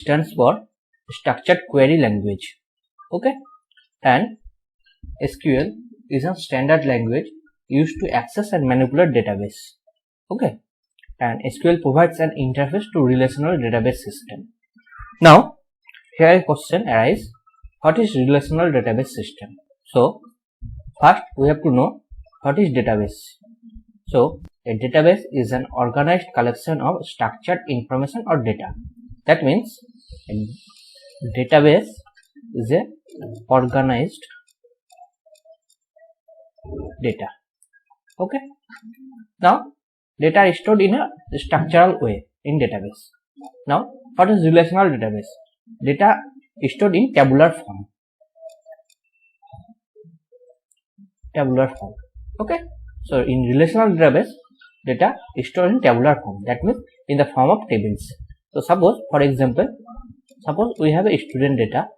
stands for structured query language. Okay, and SQL is a standard language used to access and manipulate database. Okay, and SQL provides an interface to relational database system. Now, here a question arises: what is relational database system? So, first we have to know what is database. So, a database is an organized collection of structured information or data. That means a database is a organized data. Okay. Now, data is stored in a structural way in database. Now, what is relational database? Data is stored in tabular form. Okay. So, in relational database, data is stored in tabular form. That means in the form of tables. So, suppose, for example, suppose we have a student data.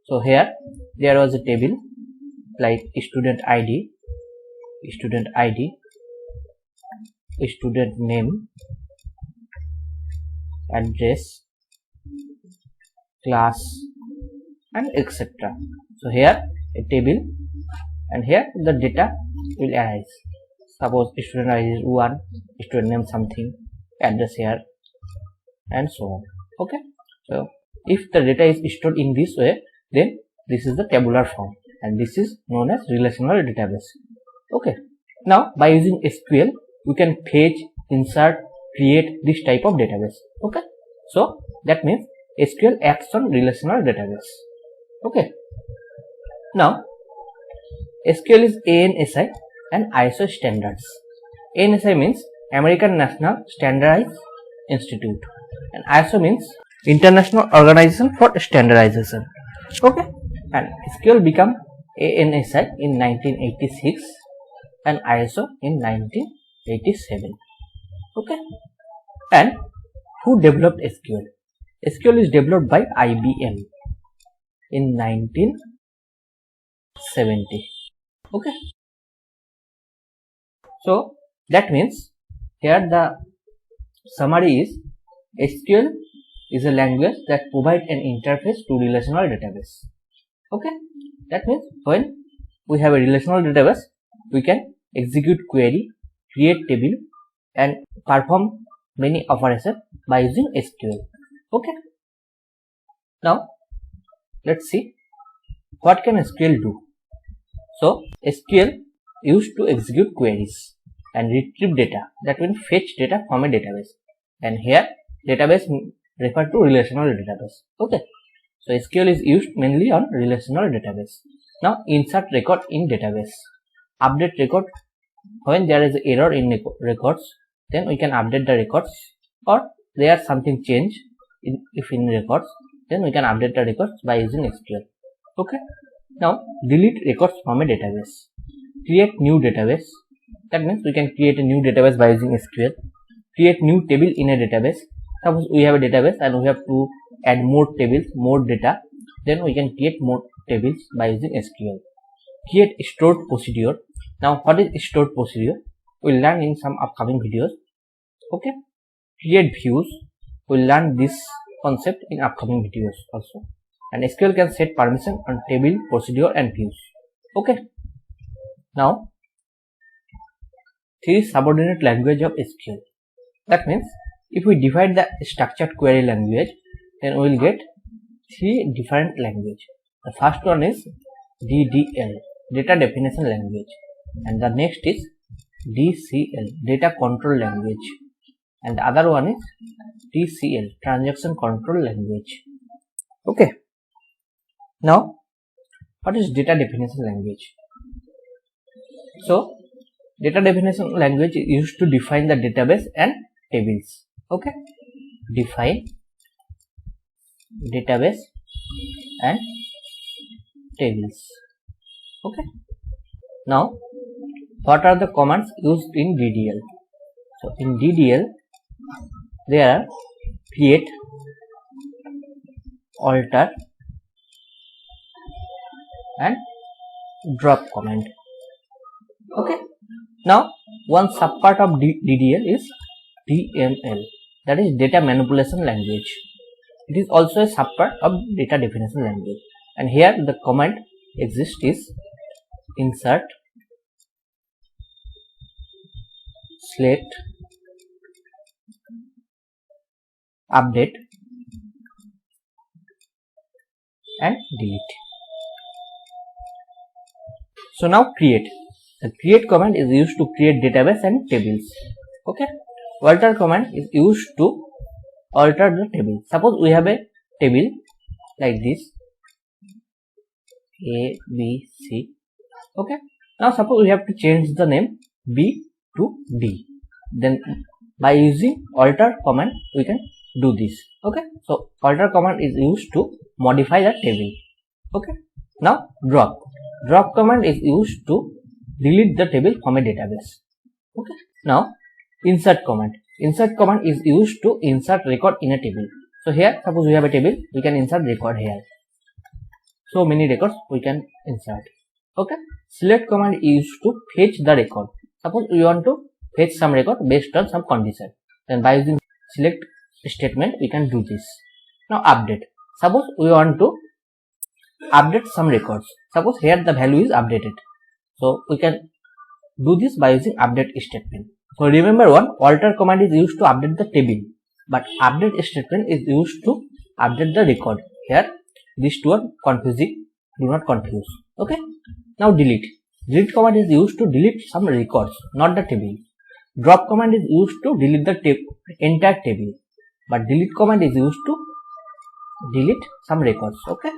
So, here there was a table like student ID, student name, address, class, and etc. So, here a table, and here the data will arise. Suppose student ID is 1, student name something, address here, and so on. Okay. So, if the data is stored in this way, then this is the tabular form, and this is known as relational database. Okay. Now, by using SQL, we can fetch, insert, create this type of database. Okay. So, that means SQL acts on relational database. Okay. Now, SQL is ANSI and ISO standards. ANSI means American National Standardized Institute, and ISO means International Organization for Standardization. Okay, and SQL became ANSI in 1986 and ISO in 1987. Okay, and who developed SQL? SQL is developed by IBM in 1970. Okay, so that means here the summary is SQL is a language that provides an interface to relational database. Okay, that means when we have a relational database, we can execute query, create table, and perform many operations by using SQL. Okay, now let's see what can SQL do. So, SQL used to execute queries and retrieve data, that means fetch data from a database, and here database refer to relational database. Okay, so SQL is used mainly on relational database. Now, insert record in database, update record when there is error in records, then we can update the records, or there something change if in records, then we can update the records by using SQL. Okay. Now, delete records from a database, create new database, that means we can create a new database by using SQL, create new table in a database. Suppose we have a database and we have to add more tables, more data, then we can create more tables by using SQL. Create stored procedure. Now, what is stored procedure? We will learn in some upcoming videos. Okay. Create views. We will learn this concept in upcoming videos also. And SQL can set permission on table, procedure, and views. Okay. Now, 3 subordinate language of SQL. That means if we divide the structured query language, then we will get 3 different language. The first one is DDL, data definition language, and the next is DCL, data control language, and the other one is TCL, transaction control language. Okay. Now, what is data definition language? So, data definition language is used to define the database and tables. Okay, define database and tables. Okay. Now, what are the commands used in DDL? So, in DDL, there are create, alter, and drop command. Okay. Now, one subpart of DDL is DML, that is data manipulation language. It is also a subpart of data definition language. And here the command exists is insert select update and delete. So now create. The create command is used to create database and tables. Okay. Alter command is used to alter the table. Suppose we have a table like this A, B, C. Okay. Now suppose we have to change the name B to D. Then by using alter command we can do this. Okay. So alter command is used to modify the table. Okay. Now drop. Drop command is used to delete the table from a database. Okay. Now insert command. Insert command is used to insert record in a table. So here suppose we have a table, we can insert record here. So many records we can insert. Okay. Select command is used to fetch the record. Suppose we want to fetch some record based on some condition. Then by using select statement we can do this. Now update. Suppose we want to update some records. Suppose here the value is updated. So we can do this by using update statement. So remember one, alter command is used to update the table, but update statement is used to update the record. Here these two are confusing, do not confuse. Okay. Now delete. Delete command is used to delete some records, not the table. Drop command is used to delete the entire table, but delete command is used to delete some records. Okay.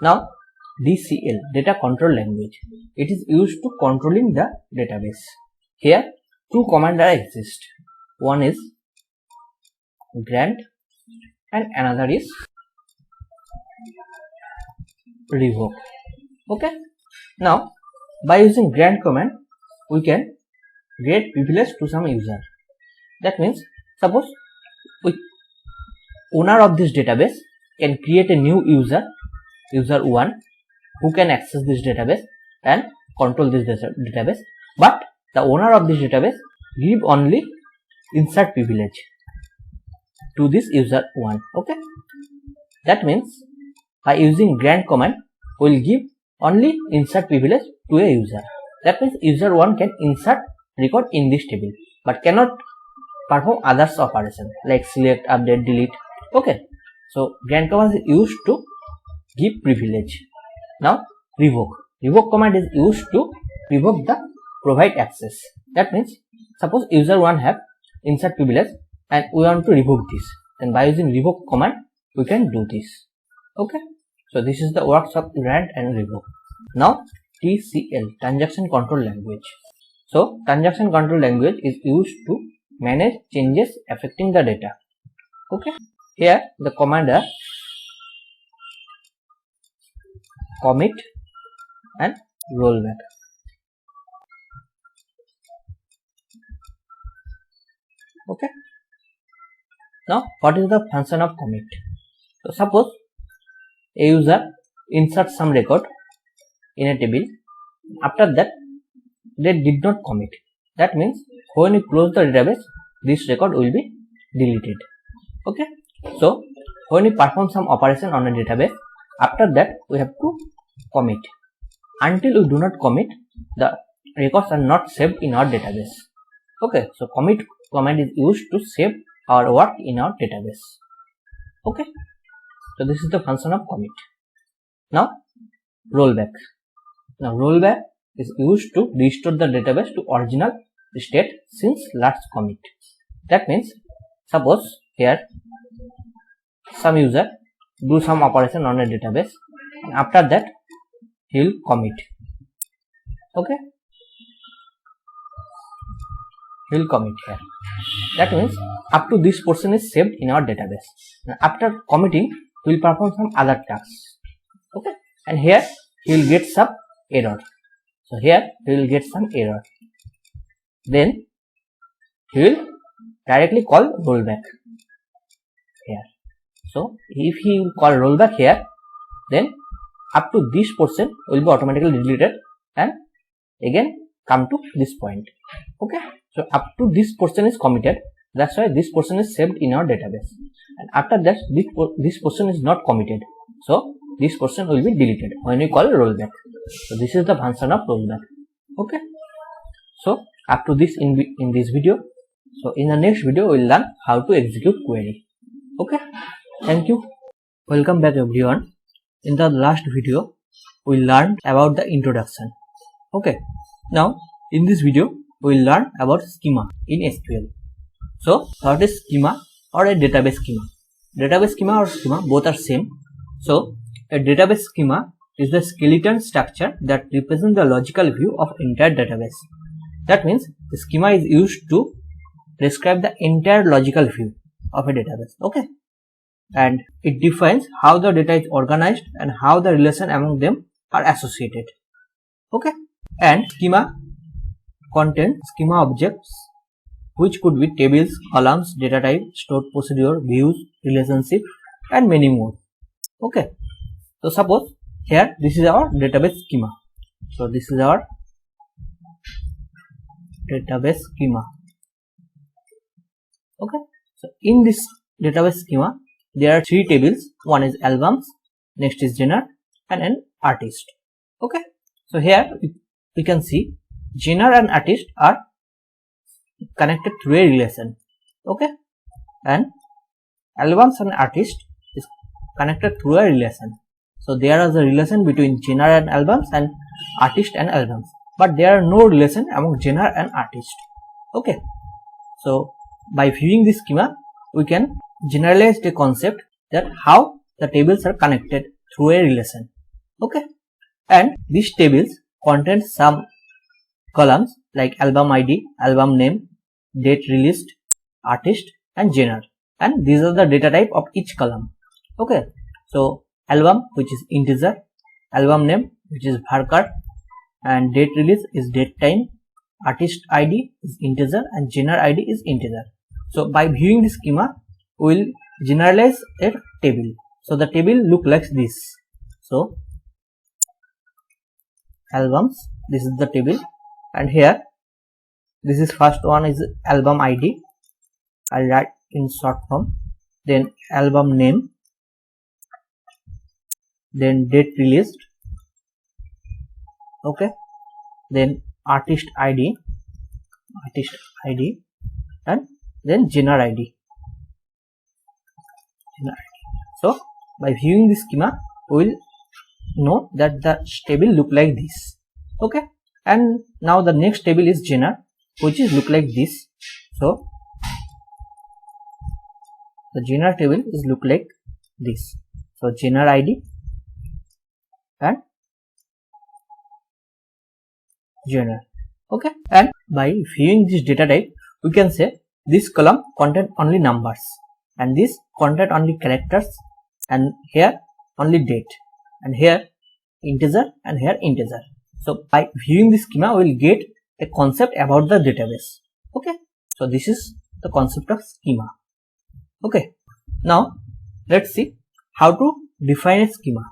Now DCL, data control language. It is used to controlling the database. Here two commands exist. One is grant and another is revoke. Okay. Now by using grant command we can grant privilege to some user. That means suppose owner of this database can create a new user 1, who can access this database and control this database, but the owner of this database give only insert privilege to this user 1. Okay. That means by using grant command we will give only insert privilege to a user. That means user 1 can insert record in this table but cannot perform others operation like select, update, delete. Okay. So grant command is used to give privilege. Now revoke. Revoke command is used to revoke the provide access. That means suppose user 1 have insert privilege and we want to revoke this. Then by using revoke command we can do this. Okay. So this is the works of grant and revoke. Now TCL, transaction control language. So transaction control language is used to manage changes affecting the data. Okay. Here the command are commit and rollback. Okay. Now what is the function of commit? So suppose a user inserts some record in a table, after that they did not commit. That means when you close the database this record will be deleted. Okay. So when you perform some operation on a database, after that we have to commit. Until we do not commit, the records are not saved in our database. Okay. So commit command is used to save our work in our database. Okay. So this is the function of commit. Now rollback. Now rollback is used to restore the database to original state since last commit. That means suppose here some user do some operation on a database and after that he will commit. Okay. He will commit here. That means up to this portion is saved in our database. Now after committing we will perform some other tasks. Okay. And here he will get some error. So here he will get some error. Then he will directly call rollback here. So if he will call rollback here, then up to this portion will be automatically deleted and again come to this point. Okay. So up to this portion is committed. That's why this portion is saved in our database. And after that, this portion is not committed. So this portion will be deleted when we call rollback. So this is the function of rollback. Okay. So up to this in this video. So in the next video, we will learn how to execute query. Okay. Thank you. Welcome back everyone. In the last video, we learned about the introduction. Okay. Now in this video, we will learn about schema in SQL. So what is schema or a database schema? Database schema or schema both are same. So a database schema is the skeleton structure that represents the logical view of entire database. That means the schema is used to describe the entire logical view of a database. Okay. And it defines how the data is organized and how the relation among them are associated. Okay. And schema contains schema objects, which could be tables, columns, data type, stored procedure, views, relationship, and many more. Okay. So suppose here this is our database schema. So this is our database schema. Okay. So in this database schema, there are three tables. One is albums, next is genre, and an artist. Okay. So here we can see genre and artist are connected through a relation. Okay. And albums and artist is connected through a relation. So there is a relation between genre and albums and artist and albums, but there are no relation among genre and artist. Okay. So by viewing this schema, we can generalize the concept that how the tables are connected through a relation. Okay. And these tables contain some columns like album ID, album name, date released, artist, and genre. And these are the data type of each column. Okay. So album, which is integer, album name, which is varchar, and date release is date time, artist ID is integer, and genre ID is integer. So by viewing the schema, we will generalize a table. So the table look like this. So albums, this is the table, and here this is first one is album ID. I'll write in short form. Then album name, then date released. Okay. Then artist ID, and then genre ID. So by viewing this schema, we will know that the table look like this. Okay. And now the next table is genre, which is look like this. So the genre table is look like this. So genre ID and genre. Okay. And by viewing this data type, we can say this column contain only numbers, and this contain only characters, and here only date, and here integer, and here integer. So by viewing this schema, we will get a concept about the database. Okay. So this is the concept of schema. Okay. Now let's see how to define a schema.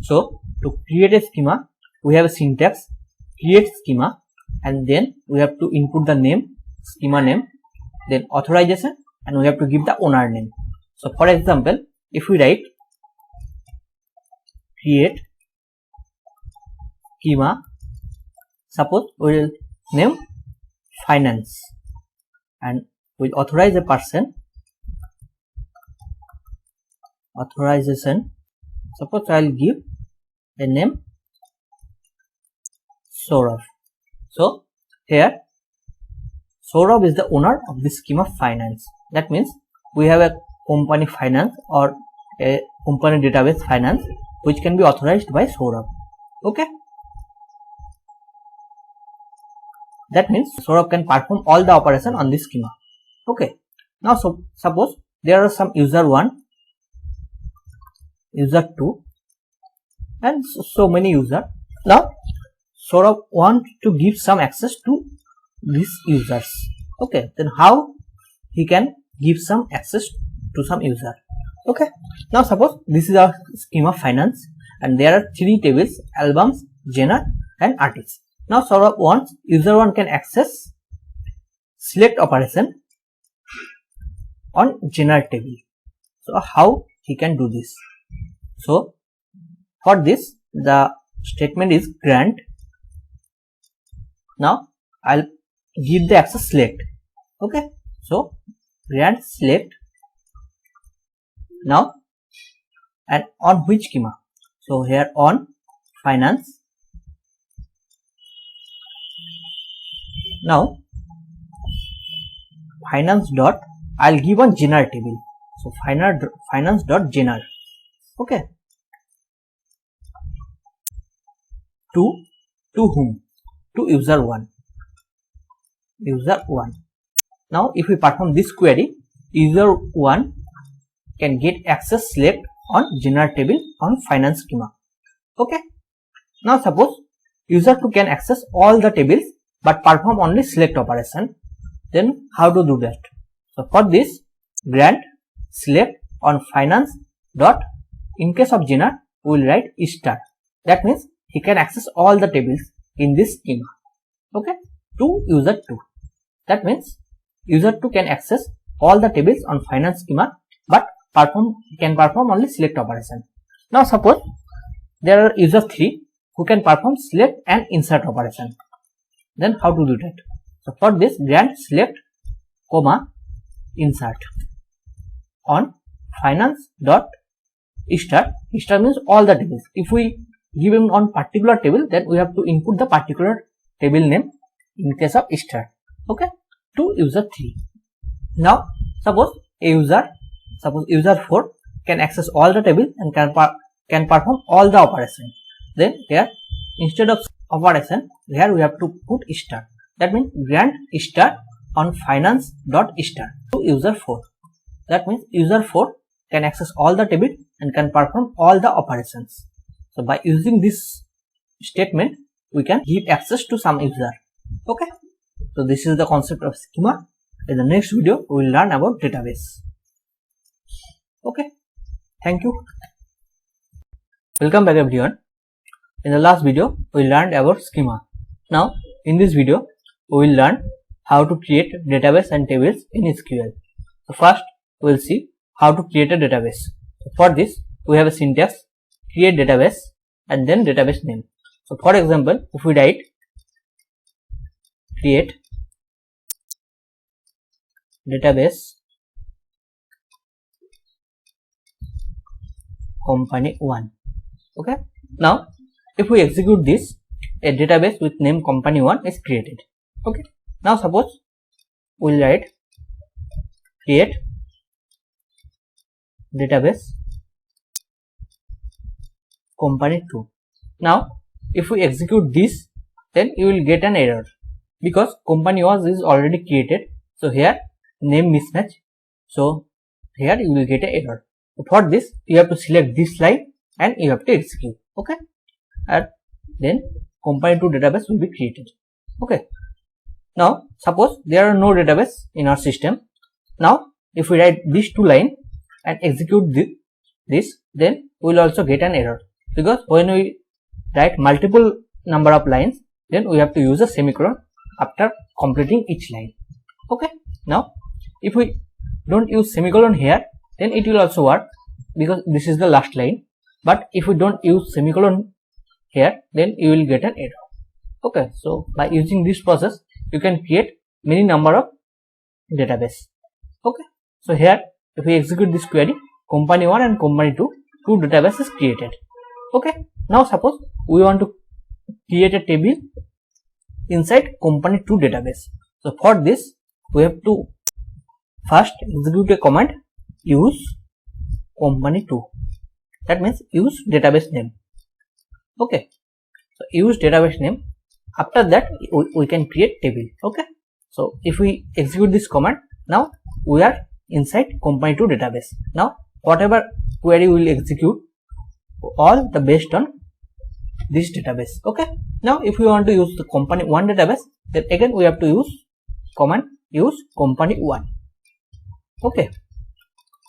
So to create a schema, we have a syntax create schema, and then we have to input the name, schema name, then authorization, and we have to give the owner name. So for example, if we write create schema, suppose we will name finance, and we will authorize a person, authorization. Suppose I will give a name Saurav. So here Saurav is the owner of this schema finance. That means we have a company finance or a company database finance which can be authorized by Saurav. Okay. That means Saurav can perform all the operation on this schema. Okay. Now suppose there are some user 1, user 2, and so many user. Now Saurav wants to give some access to these users. Okay, then how he can give some access to some user? Okay, now suppose this is our schema finance, and there are three tables: albums, genre, and artists. Now Saurav wants user 1 can access select operation on general table. So how he can do this? So for this the statement is grant. Now I'll give the access select. Okay, so grant select. Now and on which schema? So here on finance. Now finance dot I'll give on general table. So finance dot general. Okay. To whom? To user 1. User 1. Now if we perform this query, user 1 can get access select on general table on finance schema. Okay. Now suppose user 2 can access all the tables but perform only select operation. Then how to do that? So for this, grant select on finance dot, in case of general we will write star. That means he can access all the tables in this schema. Okay, to user 2. That means user 2 can access all the tables on finance schema but can perform only select operation. Now suppose there are user 3 who can perform select and insert operation. Then how to do that? So for this, grant select comma insert on finance dot star. Star means all the tables. If we give him on particular table, then we have to input the particular table name in case of star. Okay, to user 3. Now suppose user 4 can access all the tables and can perform all the operation. Then here instead of operation, here we have to put star. That means grant star on finance dot star to user 4. That means user 4 can access all the table and can perform all the operations. So by using this statement, we can give access to some user. Okay. So this is the concept of schema. In the next video, we will learn about database. Okay. Thank you. Welcome back everyone. In the last video, we learned about schema. Now, in this video, we will learn how to create database and tables in SQL. So first, we will see how to create a database. So for this, we have a syntax, create database and then database name. So for example, if we write create database company 1. Okay. Now, if we execute this, a database with name company 1 is created. Okay. Now suppose we will write create database company 2. Now if we execute this, then you will get an error because company 1 is already created. So here name mismatch. So here you will get an error. For this, you have to select this line and you have to execute. Okay. And then company 2 database will be created. Okay. Now suppose there are no database in our system. Now if we write these 2 lines and execute this, then we will also get an error because when we write multiple number of lines, then we have to use a semicolon after completing each line. Okay. Now if we don't use semicolon here, then it will also work because this is the last line. But if we don't use semicolon here, then you will get an error. Okay. So by using this process, you can create many number of database. Okay. So here if we execute this query, company 1 and company 2 database is created. Okay. Now suppose we want to create a table inside company 2 database. So for this, we have to first execute a command use company 2. That means use database name. Okay. So use database name. After that, we can create table. Okay. So if we execute this command, now we are inside company 2 database. Now whatever query we will execute, all the based on this database. Okay. Now if we want to use the company 1 database, then again we have to use command use company 1. Okay.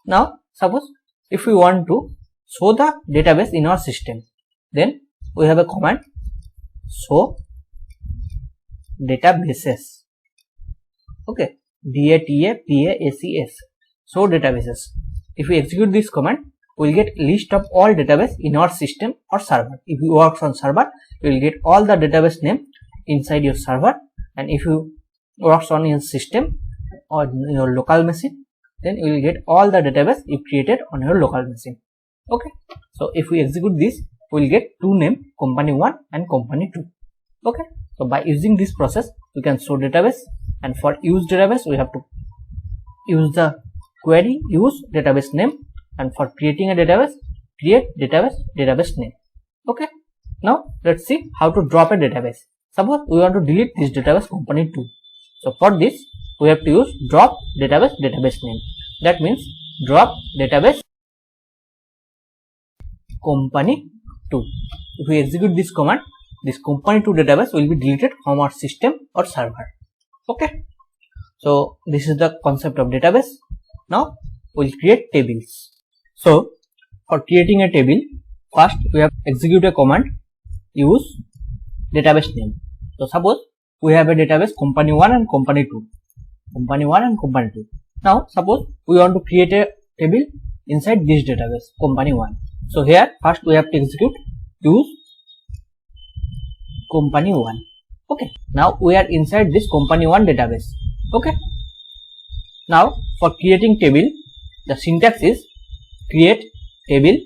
Now suppose if we want to show the database in our system, then we have a command show databases. Okay. DATABASES. show databases. If we execute this command, we will get list of all database in our system or server. If you work on server, you will get all the database name inside your server, and if you works on your system or your local machine, then you will get all the database you created on your local machine. Okay, so if we execute this, we will get two names, company 1 and company 2. Okay, so by using this process, we can show database, and for use database, we have to use the query use database name, and for creating a database, create database name. Okay, now let's see how to drop a database. Suppose we want to delete this database company 2. So for this, we have to use drop database name. That means drop database company 2. If we execute this command, this company 2 database will be deleted from our system or server. Okay, so this is the concept of database. Now we'll create tables. So for creating a table, first we have to execute a command, use database name. So suppose we have a database company 1 and company 2. Now suppose we want to create a table inside this database company 1. So here first we have to execute use company 1. Okay, now we are inside this company 1 database. Okay, now for creating table, the syntax is create table,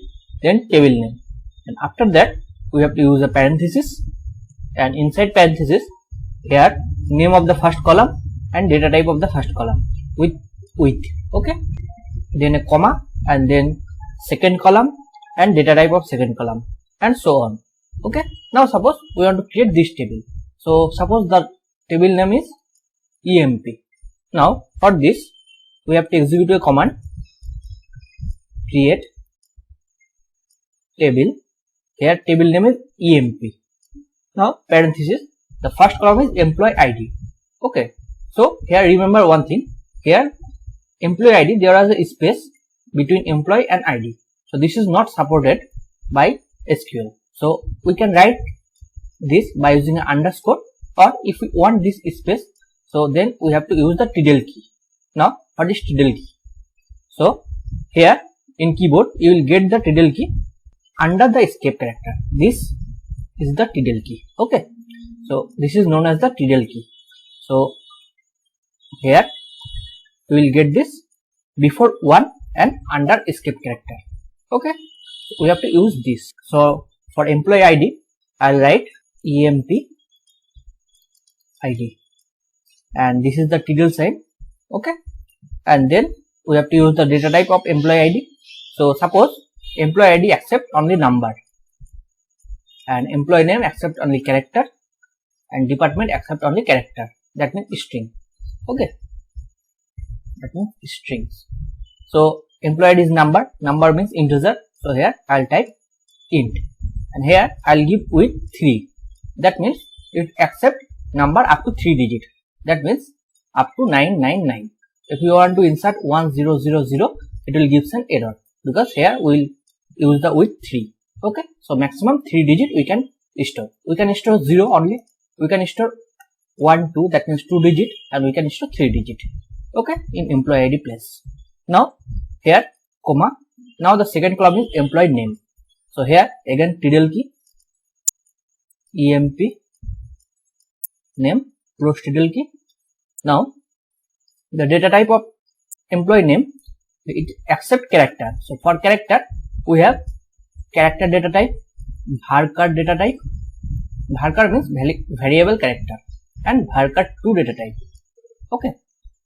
then table name, and after that we have to use a parenthesis, and inside parenthesis here name of the first column and data type of the first column with. Okay, then a comma, and then second column and data type of second column, and so on. Okay, now suppose we want to create this table. So suppose the table name is EMP. Now for this we have to execute a command, create table. Here table name is EMP. Now parenthesis, the first column is employee ID. Okay, so here remember one thing, here employee ID there is a space between employee and ID. So this is not supported by SQL. So we can write this by using an underscore, or if we want this space, so then we have to use the title key. Now what is title key? So here in keyboard you will get the title key under the escape character. This is the title key. Okay, so this is known as the title key. So here we will get this before 1 and under escape character. Okay, so we have to use this. So for employee ID, I'll write EMP ID, and this is the title sign. Okay, and then we have to use the data type of employee ID. So suppose employee ID accept only number, and employee name accept only character, and department accept only character. That means string. Okay, that means strings. So employee ID is number means integer. So here I'll type int, and here I'll give with 3. That means it accept number up to 3 digit. That means up to 999. If you want to insert 1000, it will give an error, because here we will use the with 3. Okay, so maximum 3 digit we can store. We can store 0 only. We can store 1, 2, that means 2 digit, and we can store 3 digit. Okay, in employee ID place. Now here comma. Now the second column is employee name. So here again title key, EMP name, close title key. Now the data type of employee name, it accept character. So for character we have character data type, varchar data type. Varchar means variable character, and varchar2 data type. Okay,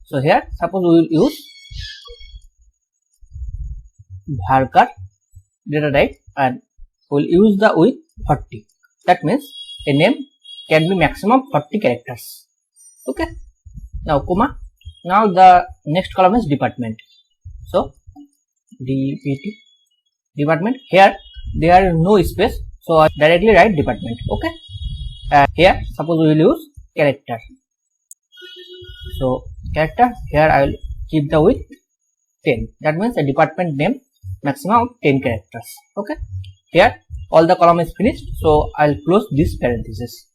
so here suppose we will use varchar data type, and we will use the with 40. That means a name can be maximum 40 characters. Okay, now comma. Now the next column is department. So DPT department. Here there is no space, so I directly write department. Okay, and here suppose we will use character. So character, here I will keep the width 10. That means a department name maximum of 10 characters. Okay, here all the column is finished, so I will close this parenthesis.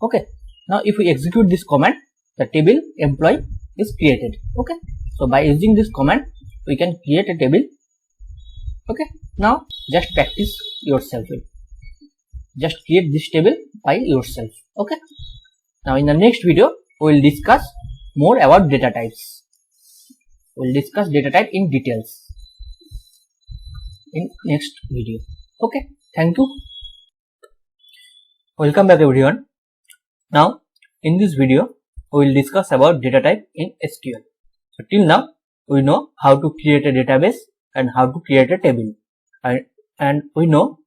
Okay, now if we execute this command, the table employee is created. Okay, so by using this command we can create a table. Okay, now just practice yourself. Just create this table by yourself. Okay, now in the next video we will discuss more about data types. We will discuss data type in details in next video. Okay, thank you. Welcome back everyone. Now in this video we will discuss about data type in SQL. So till now we know how to create a database and how to create a table, and we know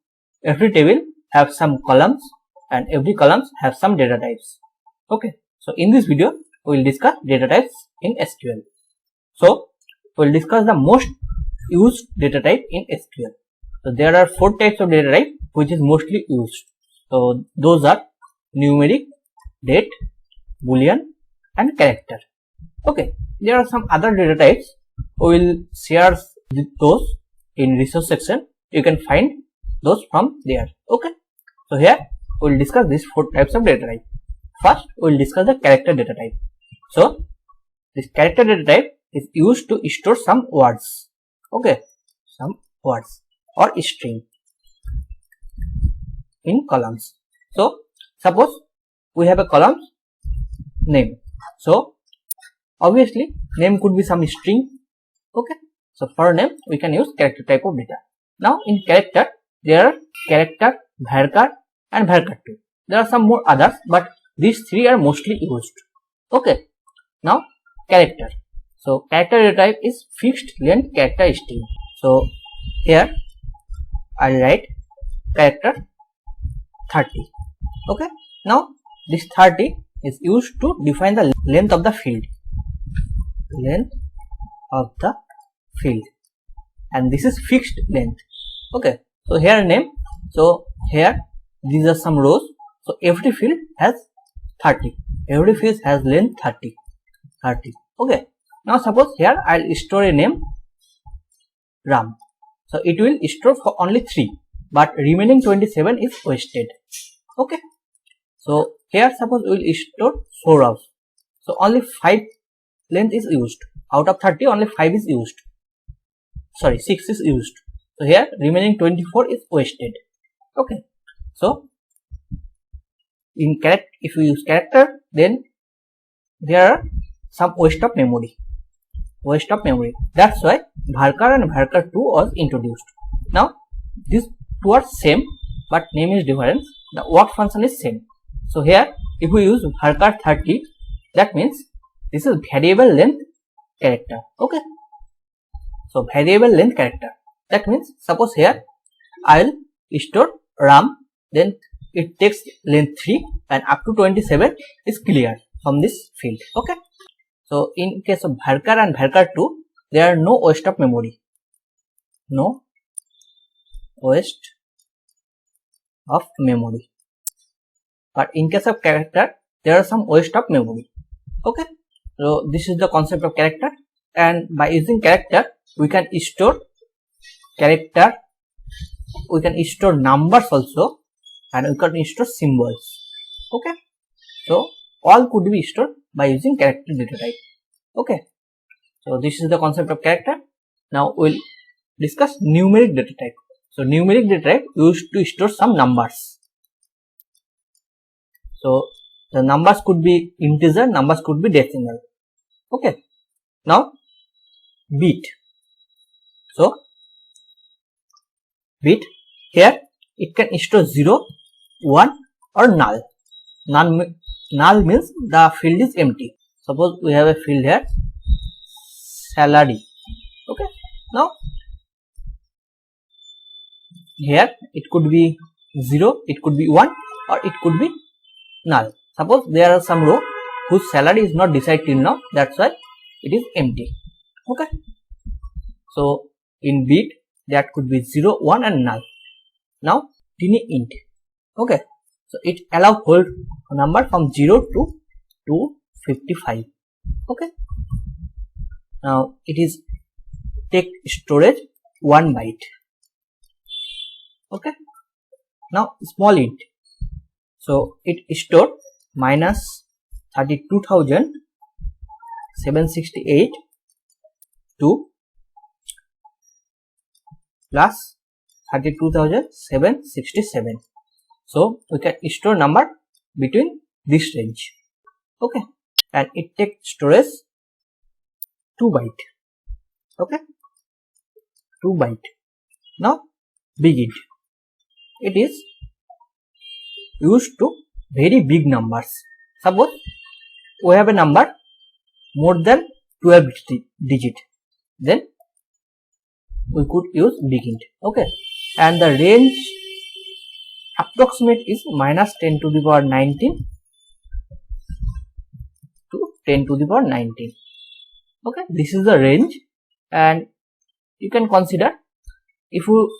every table have some columns and every columns have some data types. Okay, so in this video we will discuss data types in SQL. So we will discuss the most used data type in SQL. So there are 4 types of data type which is mostly used. So those are numeric, date, boolean and character. Okay, there are some other data types. We will share those in resource section. You can find those from there. Okay, so here we will discuss these 4 types of data type. First we will discuss the character data type. So this character data type is used to store some words. Okay, some words or string in columns. So suppose we have a column name. So obviously name could be some string. Okay, so for name we can use character type of data. Now in character there are character, varchar and varchar2. There are some more others, but these 3 are mostly used. Okay, now character. So character data type is fixed length character string. So here I will write character 30. Okay, now this 30 is used to define the length of the field. Length of the field, and this is fixed length. Okay, so here name. So here these are some rows. So every field has 30. Every field has length 30. Okay, now suppose here I will store a name Ram. So it will store for only 3, but remaining 27 is wasted. Okay, so here suppose we will store 4 rows. So only 5 length is used. Out of 30 only 5 is used. Sorry, 6 is used. So here remaining 24 is wasted. Okay, so in character, if you use character, then there are some waste of memory. That's why varchar and varchar2 was introduced. Now these 2 are same, but name is different. The work function is same. So here if we use varchar 30, that means this is variable length character. Okay, so variable length character, that means suppose here I will store Ram, then it takes length 3 and up to 27 is clear from this field. Okay, so in case of varchar and varchar2 there are no waste of memory. No waste of memory, but in case of character there are some waste of memory. Okay, so this is the concept of character, and by using character we can store character, we can store numbers also, and we can store symbols. Okay, so all could be stored by using character data type. Okay, so this is the concept of character. Now we will discuss numeric data type. So numeric data type used to store some numbers. So the numbers could be integer, numbers could be decimal. Okay, now bit. So bit, here it can store 0, 1 or null. Null means the field is empty. Suppose we have a field here salary. Okay, now here it could be 0, it could be 1 or it could be null. Suppose there are some row whose salary is not decided till now, that's why it is empty. Okay, so in bit that could be 0, 1 and null. Now tiny int. Okay, so it allows whole number from 0 to 255. Okay, now it is take storage 1 byte. Okay, now small int. So it stored minus 32,768 to plus 32,767. So we can store number between this range. Okay, and it takes storage 2 byte. Okay, 2 byte. Now big int. It is used to very big numbers. Suppose we have a number more than 12 digit, then we could use big int. Okay, and the range approximate is minus 10 to the power 19 to 10 to the power 19. Okay, this is the range, and you can consider if you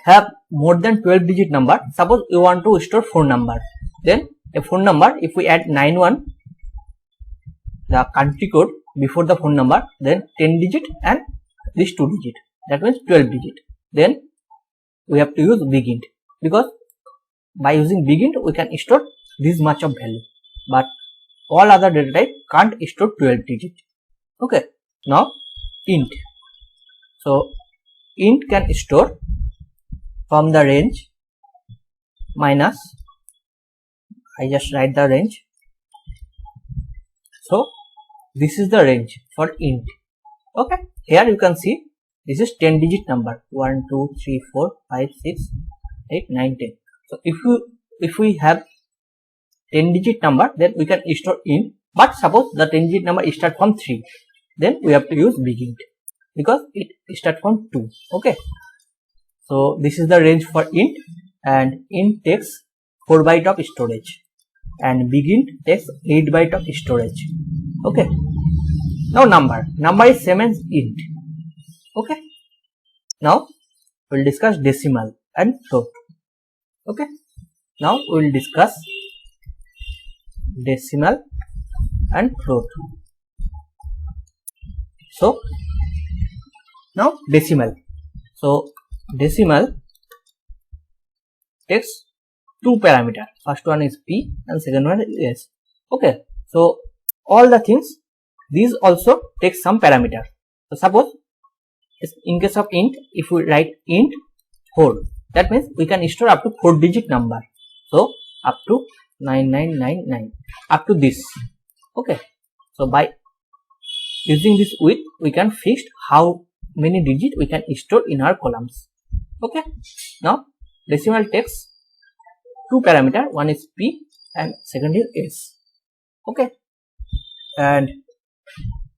have more than 12 digit number. Suppose you want to store 4 number, then a phone number, if we add 91, the country code before the phone number, then 10 digit and this 2 digit, that means 12 digit, then we have to use big int, because by using big int we can store this much of value, but all other data type can't store 12 digit. Okay, now int. So int can store from the range minus, I just write the range. So this is the range for int. Okay, here you can see this is 10 digit number, 1 2 3 4 5 6 8 9 10. So if we have 10 digit number, then we can store int, but suppose the 10 digit number start from 3, then we have to use big int, because it start from 2. Okay, so this is the range for int, and int takes 4 byte of storage and big int takes 8 byte of storage. Okay, now number is same as int. Okay, now we'll discuss decimal and float. Okay, now we'll discuss decimal and float. So now decimal. So decimal takes 2 parameter. First one is p and second one is s. Okay, so all the things, these also take some parameter. So suppose in case of int, if we write int 4, that means we can store up to 4 digit number. So up to 9999, up to this. Okay, so by using this width, we can fix how many digit we can store in our columns. Okay, now decimal takes 2 parameter, one is p and second is s. Okay, and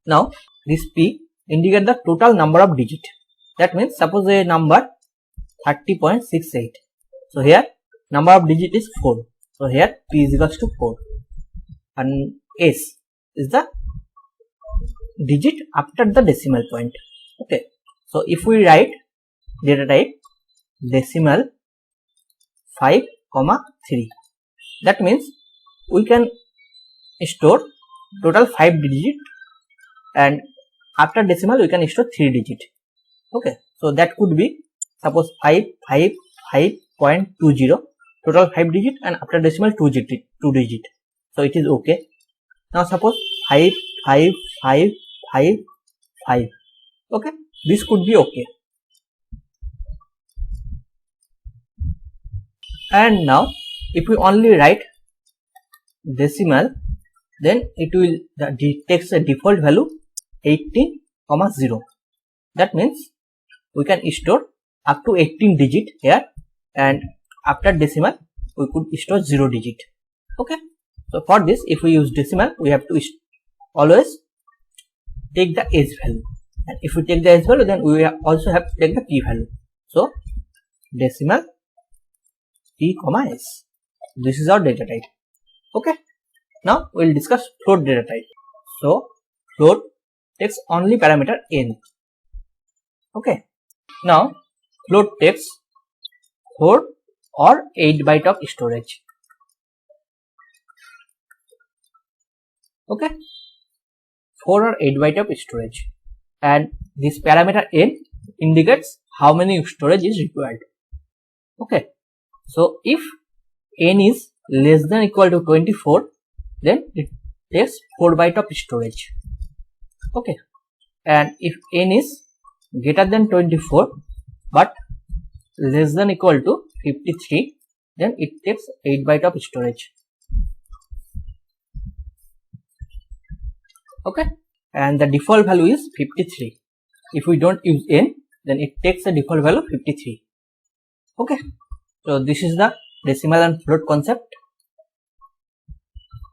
now this p indicate the total number of digit. That means suppose a number 30.68. So here number of digit is 4. So here p is equals to 4, and s is the digit after the decimal point. Okay, so if we write data type decimal 5, 3, that means we can store total 5 digit, and after decimal we can store 3 digit. Okay, so that could be suppose 555.20, total 5 digit, and after decimal 2 digit. So it is okay. Now suppose 55555. Okay, this could be okay. And now if we only write decimal, then it will takes a default value 18,0. That means we can store up to 18 digit here, and after decimal we could store 0 digit. Okay, so for this, if we use decimal, we have to always take the h value, and if we take the h value, then we also have to take the p value. So decimal p, s. This is our data type. Okay, now we will discuss float data type. So float takes only parameter n. Okay, now float takes 4 or 8 byte of storage. Okay, 4 or 8 byte of storage, and this parameter n indicates how many storage is required. Okay, so if n is less than equal to 24, then it takes 4 byte of storage. Okay, and if n is greater than 24, but less than equal to 53, then it takes 8 byte of storage. Okay, and the default value is 53. If we don't use n, then it takes the default value 53. Okay, so this is the decimal and float concept.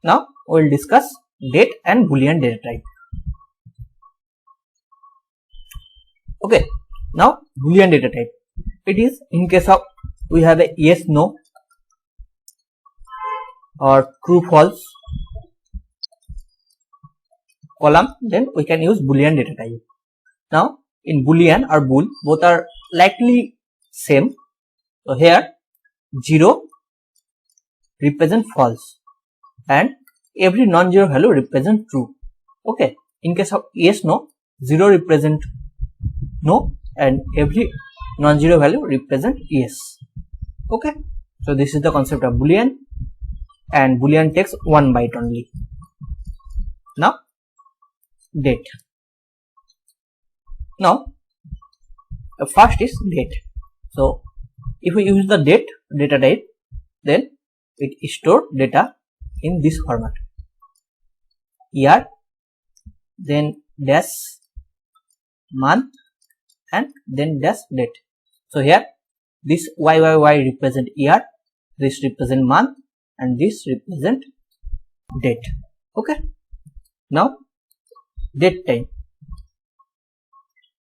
Now we will discuss date and boolean data type. Okay, now boolean data type. It is in case of we have a yes, no or true, false column, then we can use boolean data type. Now in boolean or bool, both are likely same. So here 0 represent false and every non-zero value represent true. Okay, in case of yes, no, 0 represent no and every non-zero value represent yes. Okay, so this is the concept of boolean, and boolean takes 1 byte only. Now date. Now first is date. So if we use the date data type, then it store data in this format: year, then dash, month, and then dash date. So here this YYY represent year, this represent month, and this represent date. Okay, now date time,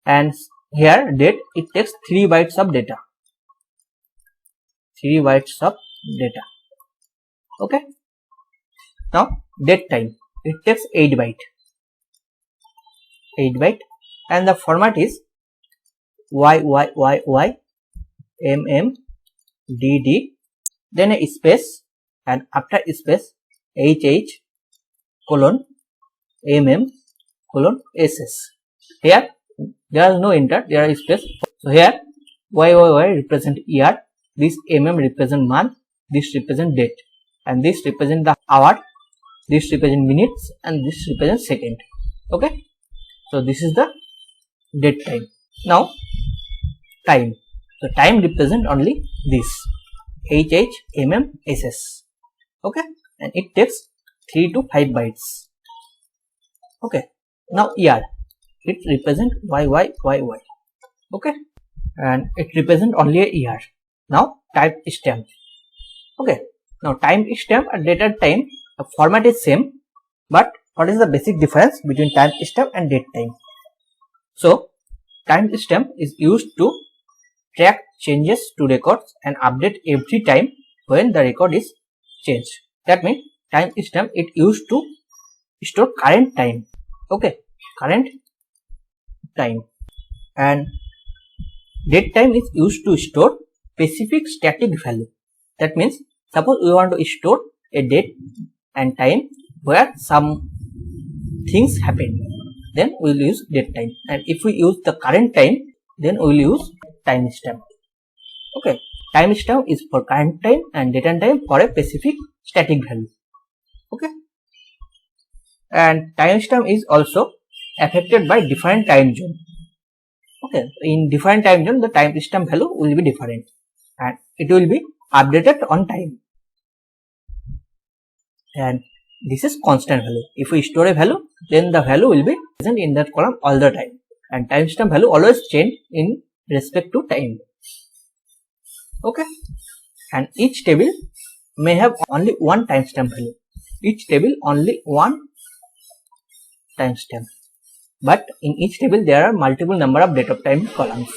and here date, it takes 3 bytes of data. 3 bytes of data. Okay, now date time, it takes 8 byte. 8 byte, and the format is YYYY MMDD, then a space, and after space HH colon colon SS. Here there is no enter, there is space. So here YYY represent year, this represent month, this represent date, and this represent the hour, this represent minutes, and this represent second. Okay, so this is the date time. Now time. So time represent only this HH SS. Okay, and it takes 3 to 5 bytes. Okay, now year, it represent YYYY. Okay, and it represent only a year. Now time stamp. Okay, now time stamp and data time, the format is same, but what is the basic difference between time stamp and date time? So time stamp is used to track changes to records and update every time when the record is changed. That means time stamp, it used to store current time. Okay, current time, and date time is used to store specific static value. That means suppose we want to store a date and time where some things happen, then we will use date time, and if we use the current time, then we will use time stamp. Okay, time stamp is for current time and date and time for a specific static value. Okay, and time stamp is also affected by different time zone. Okay, in different time zone, the time stamp value will be different and it will be updated on time, and this is constant value. If we store a value, then the value will be present in that column all the time, and timestamp value always change in respect to time. Okay, and each table may have only one timestamp value. Each table only one timestamp, but in each table there are multiple number of date of time columns.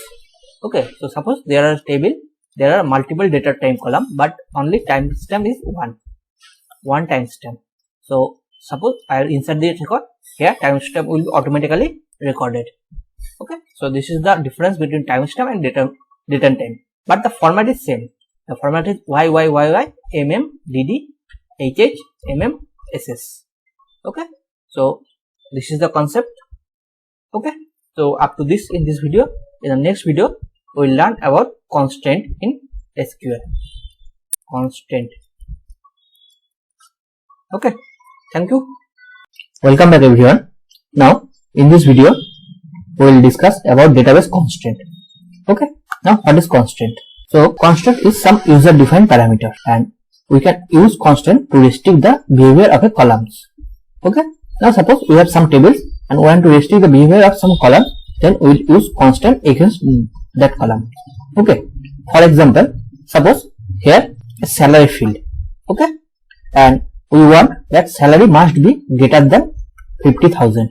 Okay, so suppose there are multiple date of time column, but only timestamp is one timestamp. So suppose I will insert the record here, timestamp will be automatically recorded. Okay, so this is the difference between timestamp and date and time, but the format is same. The format is YYYY MMDD HH SS. Okay, so this is the concept. Okay, so up to this in this video. In the next video we will learn about constraint in SQL. Constraint. Okay, thank you. Welcome back everyone. Now in this video we will discuss about database constraint. Okay, Now what is constant? So constant is some user defined parameter, and we can use constant to restrict the behavior of a columns. Okay. Now suppose we have some tables and we want to restrict the behavior of some columns, then we will use constant against that column. Okay. For example, suppose here a salary field. Okay. And we want that salary must be greater than 50,000.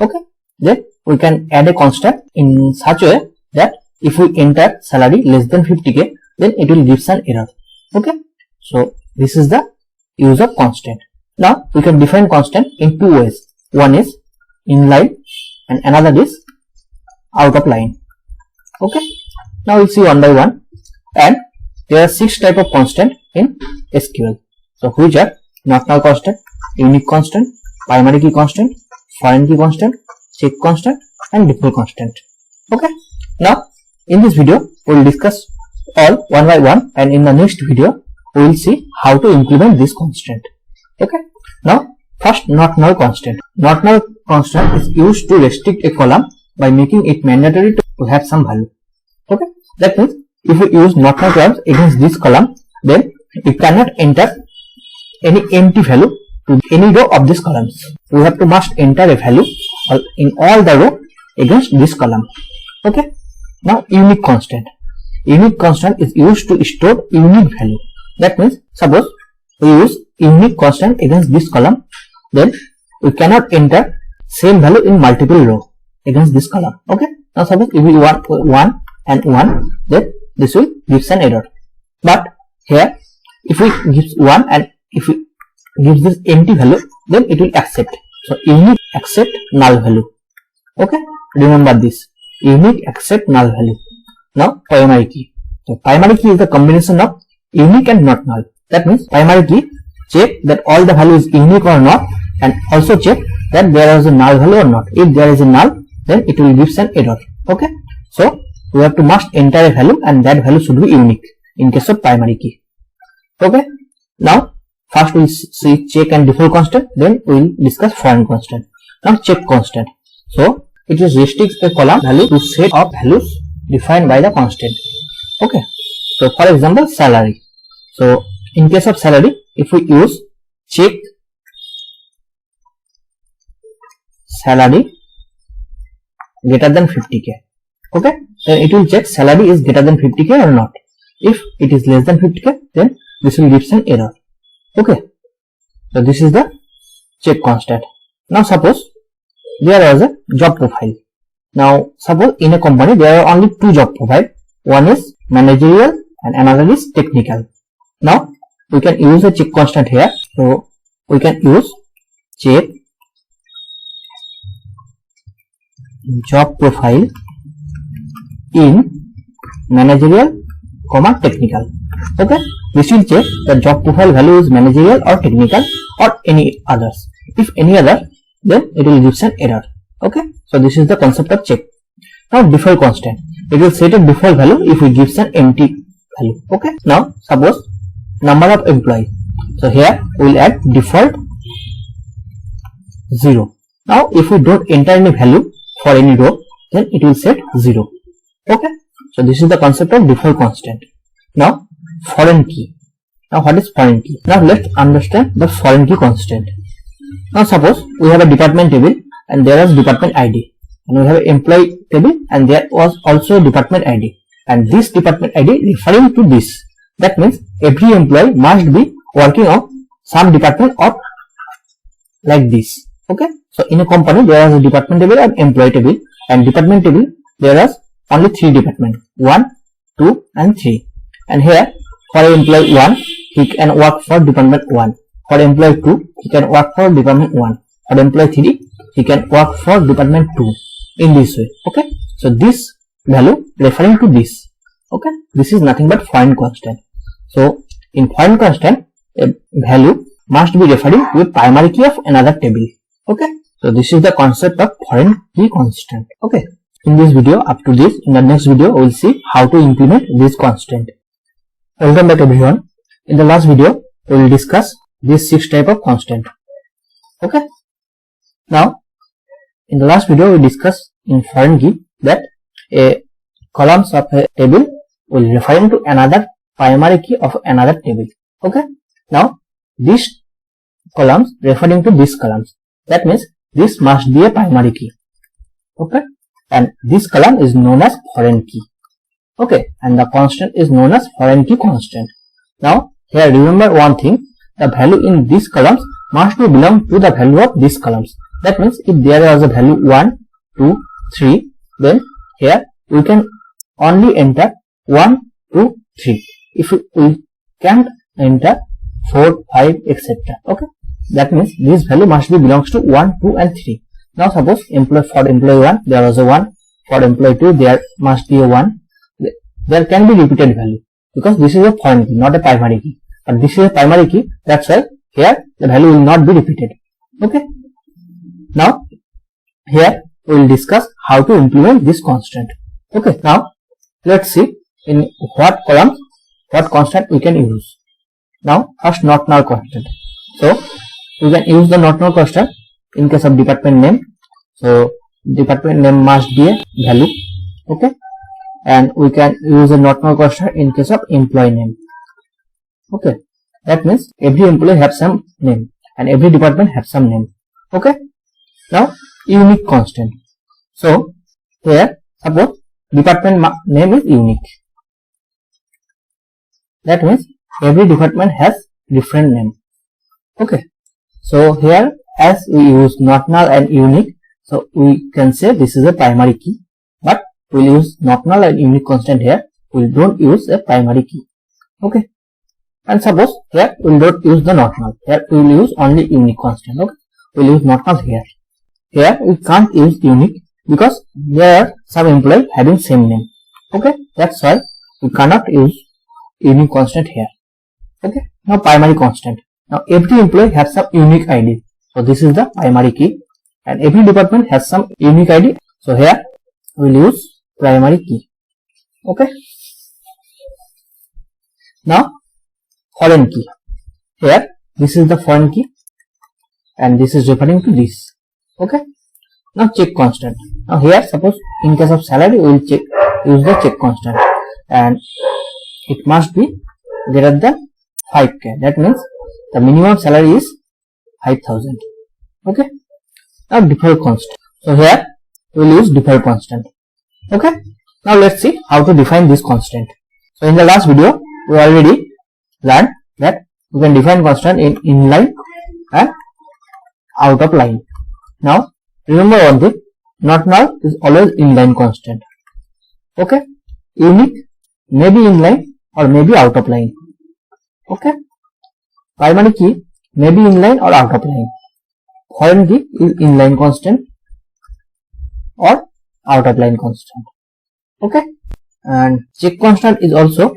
Okay. Then we can add a constant in such a way that if we enter salary less than 50k, then it will give an error. Okay. So this is the use of constant. Now we can define constant in two ways. One is inline and another is out of line. Okay. Now we'll see one by one. And there are 6 types of constant in SQL. So which are not null constant, unique constant, primary key constant, foreign key constant, check constant, and default constant. Okay. Now in this video we will discuss all one by one, and in the next video we will see how to implement this constant. Okay. Now first, not null constant. Not null constant is used to restrict a column by making it mandatory to have some value. Okay. That means if we use not null clause against this column, then we cannot enter any empty value to any row of these columns. We have to must enter a value in all the row against this column. Okay. Now unique constant. Unique constant is used to store unique value. That means suppose we use unique constant against this column, then we cannot enter same value in multiple row against this column. Okay. Now suppose if we want 1 and 1, then this will give an error. But here if we give 1 and if we give this empty value, then it will accept. So unique accept null value. Okay. Remember this. Unique accept null value. Now primary key. So primary key is the combination of unique and not null. That means primary key check that all the value is unique or not, and also check that there is a null value or not. If there is a null, then it will give an error. Okay. So we have to must enter a value, and that value should be unique in case of primary key. Okay. Now first we will see check and default constant, then we will discuss foreign constant. Now check constant. So it is restricts a column value to set of values defined by the constant. Okay. So for example, salary. So in case of salary, if we use check salary greater than 50k, okay, then it will check salary is greater than 50k or not. If it is less than 50k, then this will give an error. Okay. So this is the check constant. Now suppose there is a job profile. Now suppose in a company there are only 2 job profiles. One is managerial and another is technical. Now we can use a check constant here. So we can use check job profile in managerial, technical. Okay. This will check the job profile value is managerial or technical or any others. If any other, then it will give an error. Okay. So this is the concept of check. Now default constant. It will set a default value if we give an empty value. Okay. Now suppose number of employee. So here we will add default 0. Now if we don't enter any value for any row, then it will set 0. Okay. So this is the concept of default constant. Now foreign key. Now what is foreign key? Now let's understand the foreign key constant. Now suppose we have a department table and there is department ID, and we have an employee table and there was also department ID, and this department ID referring to this. That means every employee must be working on some department or like this. Okay. So in a company there is a department table and employee table, and department table there is only 3 departments, 1, 2 and 3. And here for employee 1 he can work for department 1. For employee 2 he can work for department 1. For employee 3 he can work for department 2 in this way. Okay. So this value referring to this. Okay. This is nothing but foreign constant. So in foreign constant, a value must be referring to a primary key of another table. Okay. So this is the concept of foreign key constant. Okay. In this video, up to this, in the next video we will see how to implement this constant. Welcome back everyone. In the last video we will discuss these 6 types of constant. Okay. Now in the last video we discussed in foreign key that a columns of a table will referring to another primary key of another table. Okay. Now these columns referring to these columns. That means this must be a primary key. Okay. And this column is known as foreign key. Okay. And the constant is known as foreign key constant. Now here remember one thing. The value in these columns must be belong to the value of these columns. That means if there was a value 1, 2, 3, then here we can only enter 1, 2, 3. If we can't enter 4, 5, etc. Okay. That means this value must be belongs to 1, 2 and 3. Now suppose for employee 1 there was a 1, for employee 2 there must be a 1. There can be repeated value because this is a foreign key, not a primary key. But this is a primary key, that's why here the value will not be repeated. Okay. Now here we will discuss how to implement this constant. Okay. Now let's see in what columns what constant we can use. Now first not null constant. So we can use the not null constant in case of department name. So department name must be a value. Okay. And we can use a not null constant in case of employee name. Okay. That means every employee have some name and every department have some name. Okay. Now unique constant. So here suppose department name is unique. That means every department has different name. Okay. So here as we use not null and unique, so we can say this is a primary key, but we will use not null and unique constant here. We don't use a primary key. Okay. And suppose here we will not use the not null. Here we will use only unique constant. Okay. We will use not null here. Here we can't use unique because there are some employees having same name. Okay. That's why we cannot use unique constant here. Okay. Now primary constant. Now every employee has some unique ID. So this is the primary key. And every department has some unique ID. So here we will use primary key. Okay. Now foreign key. Here this is the foreign key and this is referring to this. Okay. Now check constant. Now here suppose in case of salary we will use the check constant and it must be greater than 5k. That means the minimum salary is 5,000. Okay. Now default constant. So here we will use default constant. Okay. Now let's see how to define this constant. So in the last video we already learned that we can define constant in inline and out of line. Now remember one thing, not null is always inline constant. Okay. Unique may be inline or may be out of line. Okay. Primary key may be inline or out of line. Foreign key is inline constant or out of line constant. Okay. And check constant is also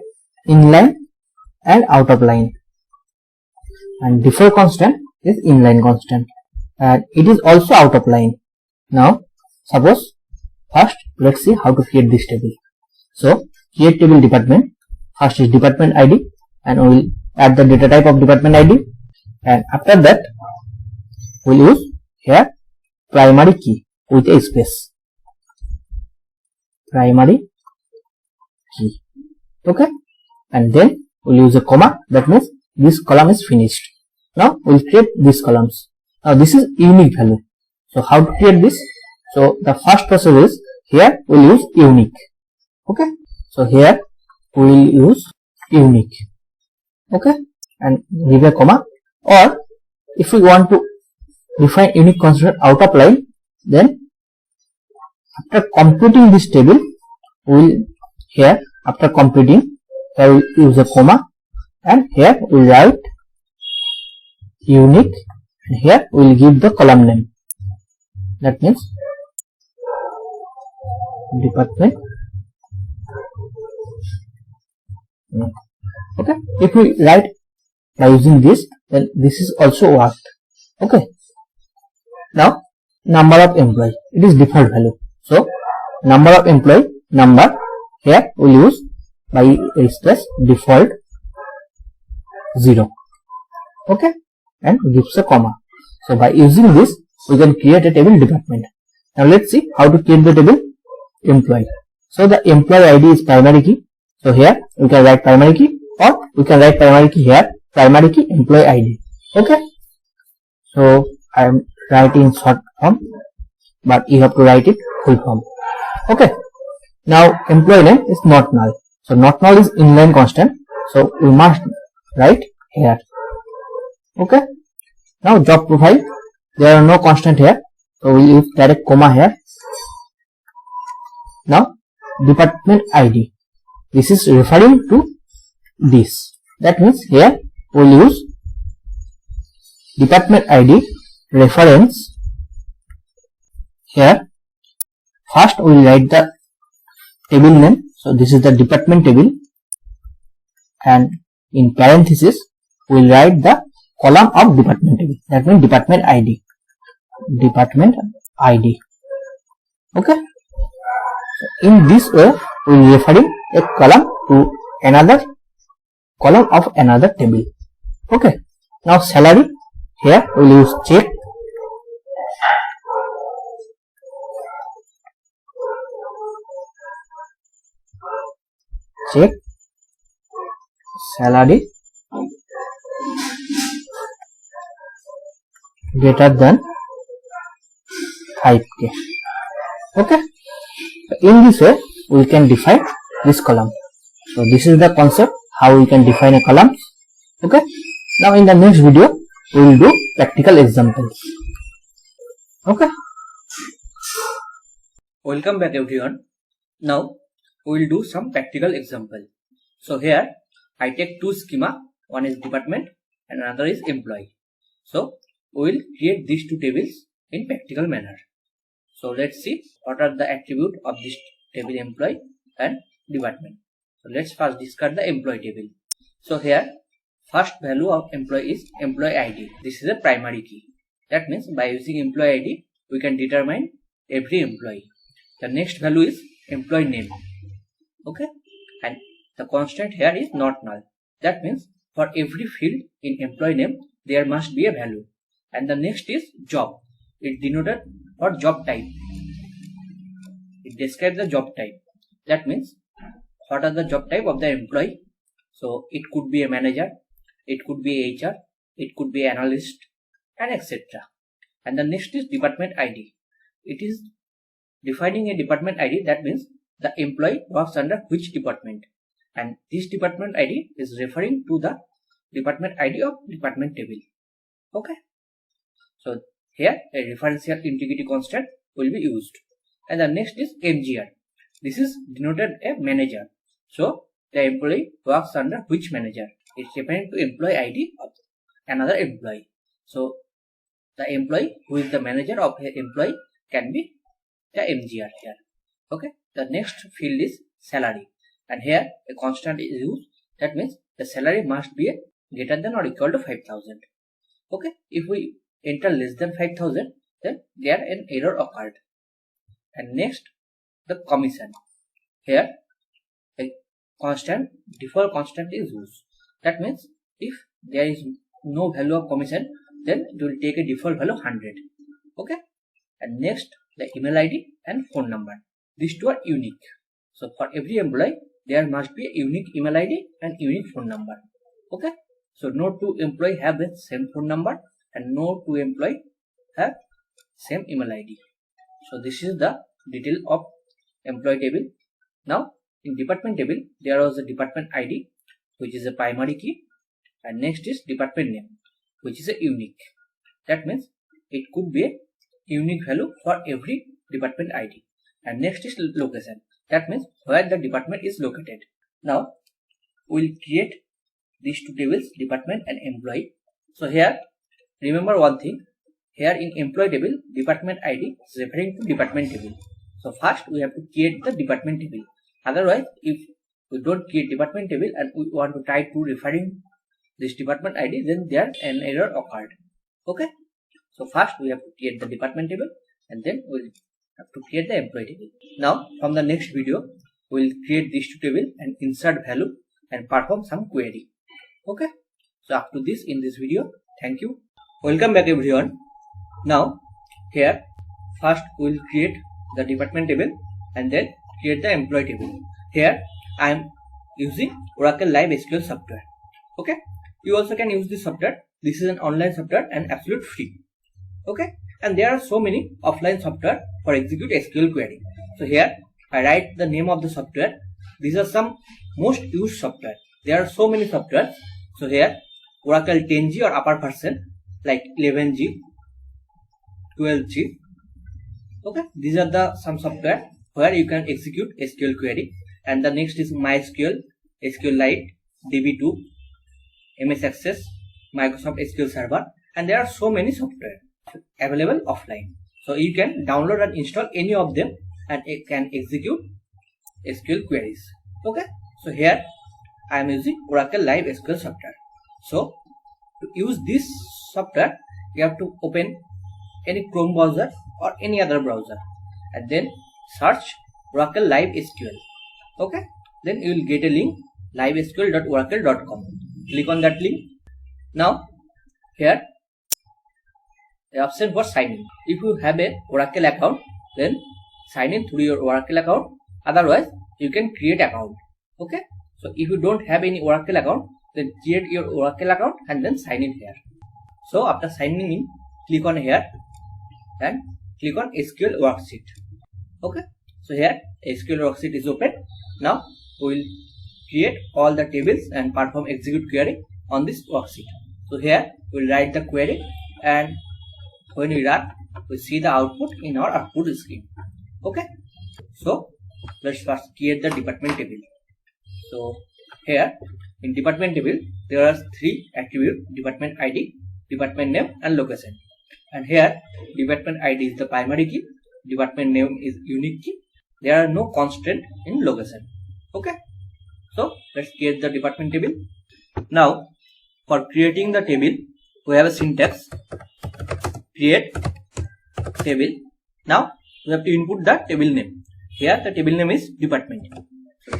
inline and out of line. And default constant is inline constant and it is also out of line. Now suppose first let's see how to create this table. So create table department. First is department ID and we will add the data type of department ID, and after that we will use here primary key with a space. Primary key. Okay. And then we will use a comma. That means this column is finished. Now we will create these columns. Now this is unique value. So how to create this? So the first process is here we will use unique. Okay. So here we will use unique. Okay. And give a comma. Or if we want to define unique constant out of line, then after completing this table we will here after completing here we will use a comma and here we will write unique and here we will give the column name. That means department. Okay. If we write by using this, then this is also worked. Okay. Now number of employee, it is default value. So number of employee, number, here we will use by a space default 0. Okay. And gives a comma. So by using this we can create a table department. Now let's see how to create the table employee. So the employee ID is primary key. So here we can write primary key, or we can write primary key here, primary key employee ID. Okay. So I am writing short form, but you have to write it full form. Okay. Now employee name is not null. So not null is inline constant. So we must write here. Okay. Now job profile, there are no constant here. So we use direct comma here. Now department ID. This is referring to this. That means here we will use department ID reference. Here first we will write the table name. So this is the department table, and in parenthesis we will write the column of department table. That means department ID. Department ID. Okay. So in this way we will referring a column to another column of another table. Okay. Now salary, here we will use check. Check salary greater than 5k. Okay. In this way we can define this column. So this is the concept how we can define a column. Okay. Now in the next video we will do practical examples. Okay. Welcome back everyone. Now we will do some practical example. So here I take two schema, one is department and another is employee. So we will create these two tables in practical manner. So let's see what are the attributes of this table, employee and department. So let's first discuss the employee table. So here first value of employee is employee ID. This is a primary key. That means by using employee ID we can determine every employee. The next value is employee name. Okay, and the constant here is not null. That means for every field in employee name there must be a value. And the next is job. It denoted for job type. It describes the job type. That means what are the job type of the employee. So it could be a manager, it could be HR, it could be analyst, and etc. And the next is department ID. It is defining a department ID. That means the employee works under which department, and this department ID is referring to the department ID of department table. Okay. So here a referential integrity constant will be used. And the next is MGR. This is denoted a manager. So the employee works under which manager. It's referring to employee ID of another employee. So the employee who is the manager of a employee can be the MGR here. Okay. The next field is salary, and here a constant is used. That means the salary must be greater than or equal to 5,000. Okay. If we enter less than 5,000, then there an error occurred. And next the commission. Here a constant, default constant is used. That means if there is no value of commission, then it will take a default value 100. Okay. And next the email ID and phone number. These two are unique. So for every employee there must be a unique email ID and unique phone number. Okay. So no two employee have the same phone number and no two employee have same email ID. So this is the detail of employee table. Now in department table there was a department ID which is a primary key, and next is department name which is a unique. That means it could be a unique value for every department ID. And next is location. That means where the department is located. Now we will create these two tables, department and employee. So here remember one thing. Here in employee table, department ID is referring to department table. So first we have to create the department table. Otherwise, if we don't create department table and we want to try to referring this department ID, then there an error occurred. Okay. So first we have to create the department table, and then we'll have to create the employee table. Now from the next video we'll create these two tables and insert value and perform some query. Okay. So up to this in this video. Thank you. Welcome back everyone. Now here first we'll create the department table and then create the employee table. Here I am using Oracle Live SQL software. Okay, you also can use this software. This is an online software and absolute free. Okay, and there are so many offline software for execute SQL query. So here I write the name of the software. These are some most used software. There are so many software. So here Oracle 10G or upper version like 11G, 12G. Okay, these are the some software where you can execute SQL query. And the next is MySQL, SQLite, DB2, MS Access, Microsoft SQL Server, and there are so many software available offline. So you can download and install any of them and it can execute SQL queries. Okay, so here I am using Oracle Live SQL software. So to use this software, you have to open any Chrome browser or any other browser and then search Oracle Live SQL. Okay, then you will get a link livesql.oracle.com. Click on that link. Now here the option for sign in. If you have a Oracle account, then sign in through your Oracle account. Otherwise you can create account. Okay, so if you don't have any Oracle account, then create your Oracle account and then sign in here. So after signing in, click on here and click on SQL worksheet. Okay, so here SQL worksheet is open. Now we will create all the tables and perform execute query on this worksheet. So here we will write the query, and when we run, we see the output in our output screen. Okay, so let's first create the department table. So here in department table there are three attributes: department ID, department name, and location. And here department ID is the primary key, department name is unique key. There are no constraint in location. Okay, so let's create the department table. Now for creating the table, we have a syntax: create table. Now we have to input the table name. Here the table name is department. So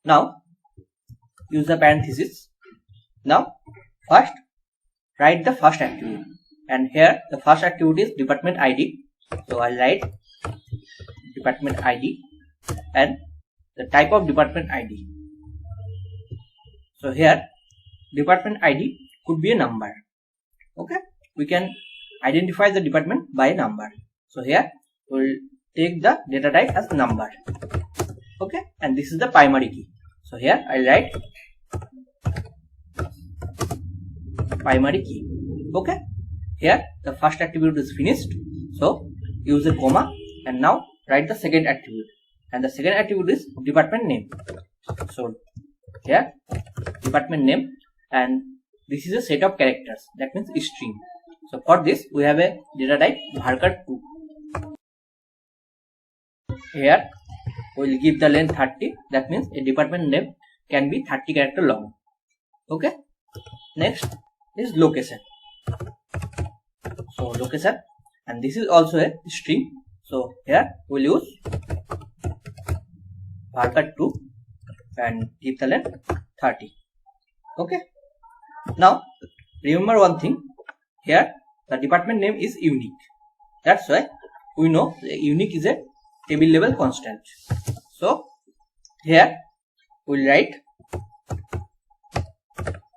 now use the parenthesis. Now first write the first attribute, and here the first attribute is department ID. So I'll write department ID and the type of department ID. So here department ID could be a number. Okay, we can identify the department by a number. So here we'll take the data type as number. Okay, and this is the primary key. So here I'll write primary key. Okay, here the first attribute is finished. So use a comma and now write the second attribute, and the second attribute is department name. So here department name, and this is a set of characters, that means string. So for this we have a data type varchar2. Here we will give the length 30, that means a department name can be 30 character long. Okay, next is location. So location, and this is also a string. So here we will use varchar2 and give the length 30. Okay, now remember one thing, here the department name is unique. That's why we know unique is a table level constant. So here we will write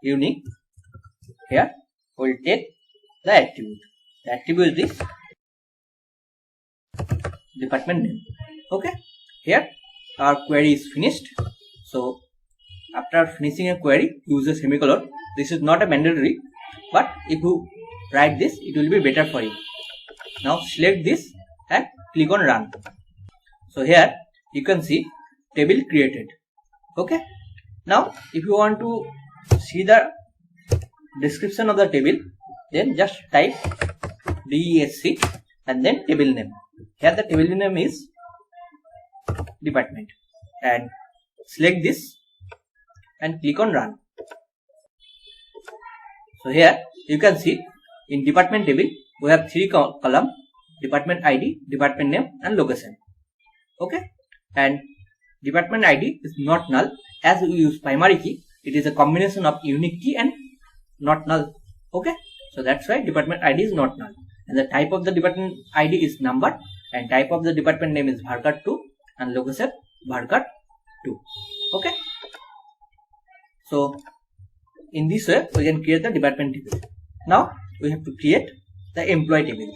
unique. Here we will take the attribute. The attribute is department name. Okay, here our query is finished. So after finishing a query, use a semicolon. This is not a mandatory, but if you write this, it will be better for you. Now select this and click on run. So here you can see table created. Okay, now if you want to see the description of the table, then just type DESC and then table name. Here the table name is department, and select this and click on run. So here you can see in department table we have three columns: department ID, department name, and location. Okay, and department ID is not null. As we use primary key, it is a combination of unique key and not null. Okay, so that's why department ID is not null, and the type of the department ID is number, and type of the department name is varchar2, and location varchar 2. Okay, so in this way we can create the department table. Now we have to create the employee table.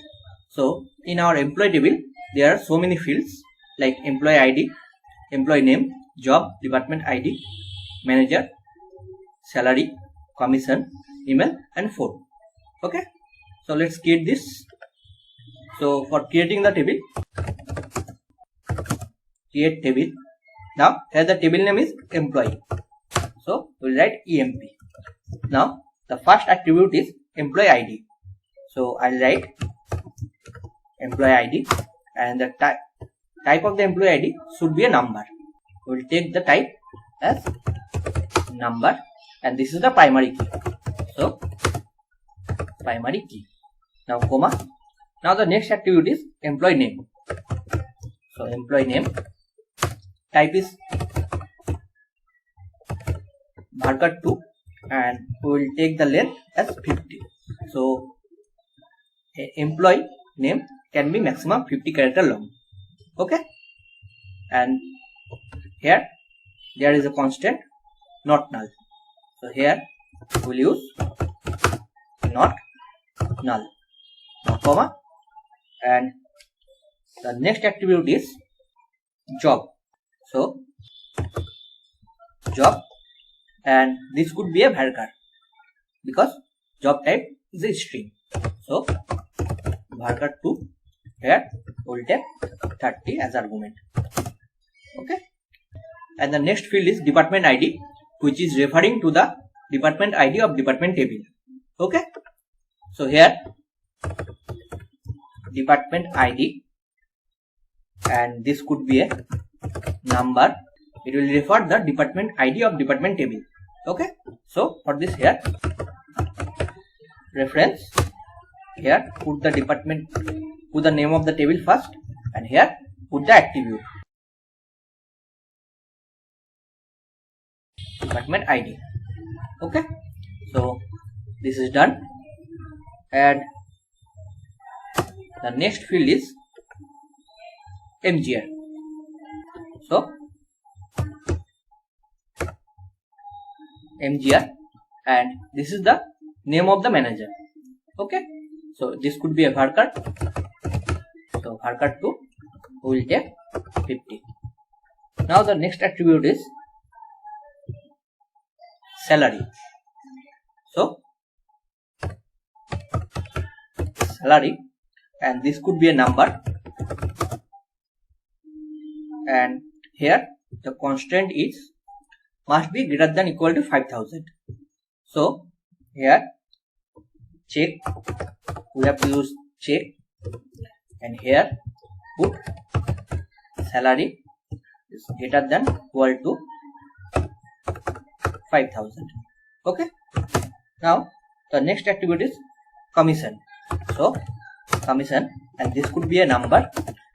So in our employee table there are so many fields like employee ID, employee name, job, department ID, manager, salary, commission, email and phone. Okay, so let's create this. So for creating the table, create table. Now here the table name is employee, so we'll write emp. Now the first attribute is employee ID, so I'll write employee ID, and the type of the employee ID should be a number. We'll take the type as number, and this is the primary key, so primary key. Now comma. Now the next attribute is employee name, so employee name type is varchar 2, and we will take the length as 50. So employee name can be maximum 50 character long. Okay, and here there is a constant not null, so here we will use not null. Now comma, and the next attribute is job, so job, and this could be a varchar because job type is a string, so varchar 2, here we will take 30 as argument. Okay, and the next field is department ID, which is referring to the department ID of department table. Okay, so here department ID, and this could be a number. It will refer the department ID of department table. Okay, so for this here reference, here put the department, put the name of the table first, and here put the attribute department ID. Okay, so this is done, and the next field is mgr. So mgr, and this is the name of the manager. Okay, so this could be a varchar, so varchar 2 we will take 50. Now the next attribute is salary, so salary, and this could be a number, and here the constant is must be greater than equal to 5000. So here check, we have to use check, and here put salary is greater than equal to 5000. Okay, now the next attribute is commission, so commission, and this could be a number,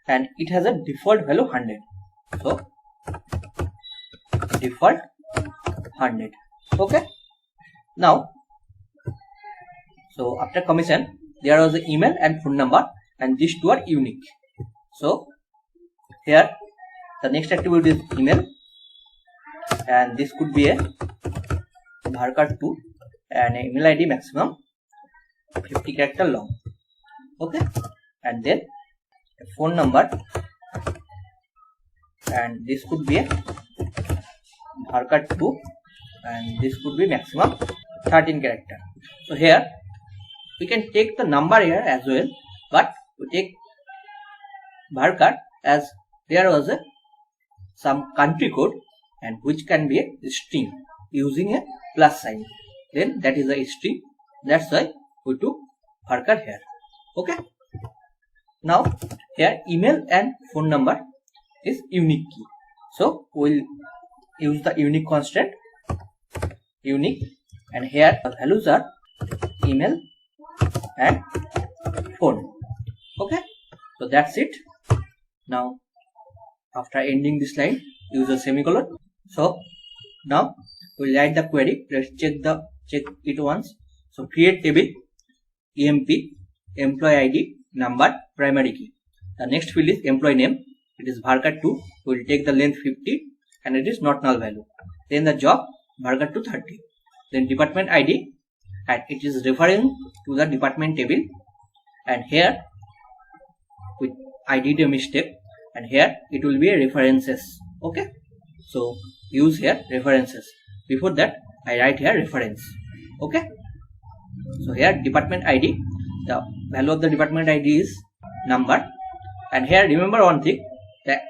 and it has a default value 100, so default 100. Okay, now so after commission there was the email and phone number, and these two are unique. So here the next attribute is email, and this could be a varchar 2, and email ID maximum 50 character long. Okay, and then a phone number, and this could be a varchar 2, and this could be maximum 13 character. So here we can take the number here as well, but we take varchar as there was a some country code, and which can be a string using a plus sign, then that is a string, that's why we took varchar here. Okay, now here email and phone number is unique key, so we'll use the unique constant unique, and here the values are email and phone. Okay, so that's it. Now after ending this line, use a semicolon. So now we'll write the query. Let's check it once. So create table emp employee ID number primary key. The next field is employee name, it is varchar 2, we will take the length 50 and it is not null value. Then the job varchar 2 30. Then department ID, and it is referring to the department table, and here I did a mistake, and here it will be references. Okay, so use here references. Before that I write here reference. Okay, so here department ID, the value of the department ID is number, and here remember one thing, that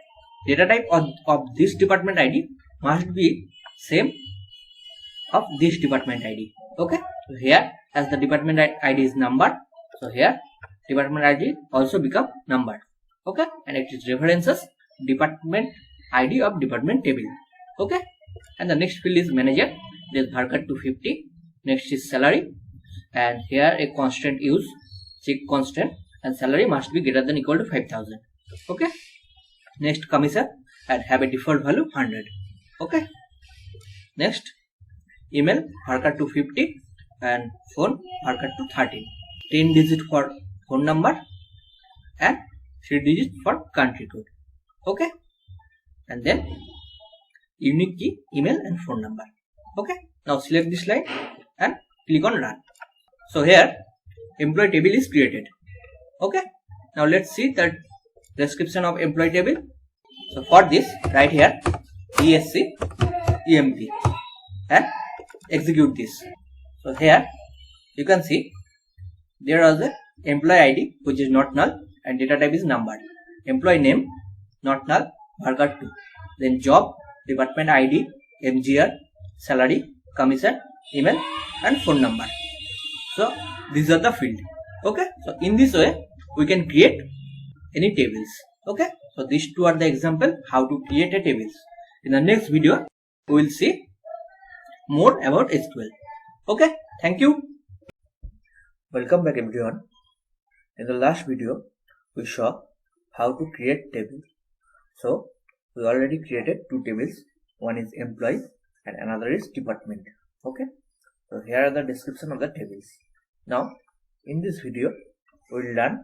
data type of this department ID must be same of this department ID. Okay, so here as the department ID is number, so here department ID also become number. Okay, and it is references department ID of department table. Okay, and the next field is manager, it is varchar 250. Next is salary, and here a constant use, check constant, and salary must be greater than equal to 5000. Okay, next commission, and have a default value 100. Okay, next email varchar 250 and phone varchar 213. 10 digit for phone number and 3 digits for country code. Okay, and then unique key, email and phone number. Okay, now select this line and click on run. So here employee table is created. Okay, now let's see the description of employee table. So for this, write here ESC EMP and execute this. So here you can see there is a employee ID which is not null and data type is numbered. Employee name not null, varchar 2. Then job, department ID, MGR, salary, commission, email and phone number. So these are the field. Okay, so in this way we can create any tables. Okay, so these two are the example how to create a tables. In the next video we will see more about SQL. Okay, thank you. Welcome back everyone. In the last video we saw how to create tables. So we already created two tables, one is employee and another is department. Okay, so here are the description of the tables. Now in this video we will learn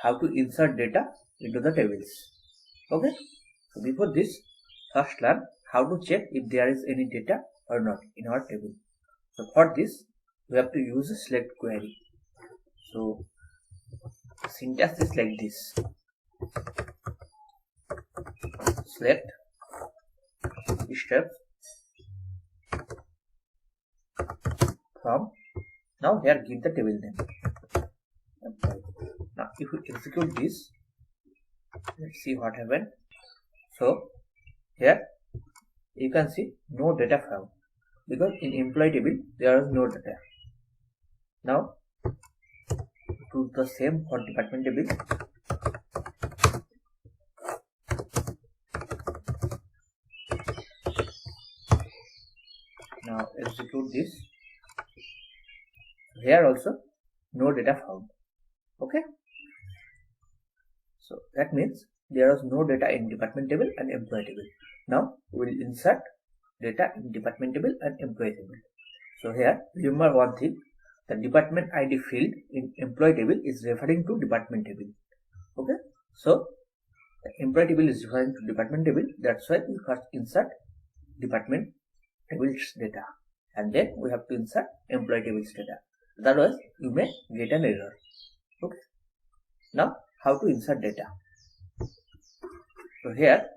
how to insert data into the tables. Okay, so before this, first learn how to check if there is any data or not in our table. So for this we have to use a select query. So syntax is like this: select steps from. Now here give the table name. Now if we execute this, let's see what happened. So here you can see no data found because in employee table there is no data. Now do the same for department table. Now execute this. Here also no data found. Okay, so that means there is no data in department table and employee table. Now we will insert data in department table and employee table. So here remember one thing, the department ID field in employee table is referring to department table. Okay, so the employee table is referring to department table, that's why we first insert department table's data and then we have to insert employee table's data. Otherwise you may get an error. Okay, now how to insert data. So here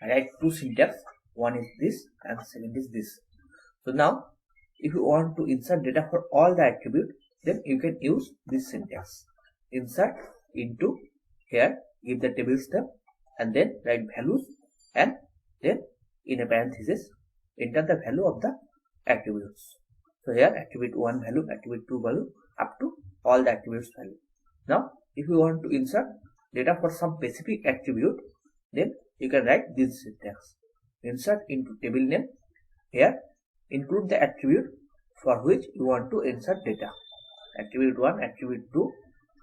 I write two syntax, one is this and second is this. So now if you want to insert data for all the attribute, then you can use this syntax: insert into, here give the table step and then write values and then in a parenthesis enter the value of the attributes. So here attribute 1 value, attribute 2 value, up to all the attributes value. Now if you want to insert data for some specific attribute, then you can write this syntax: insert into table name. Here include the attribute for which you want to insert data, attribute 1, attribute 2,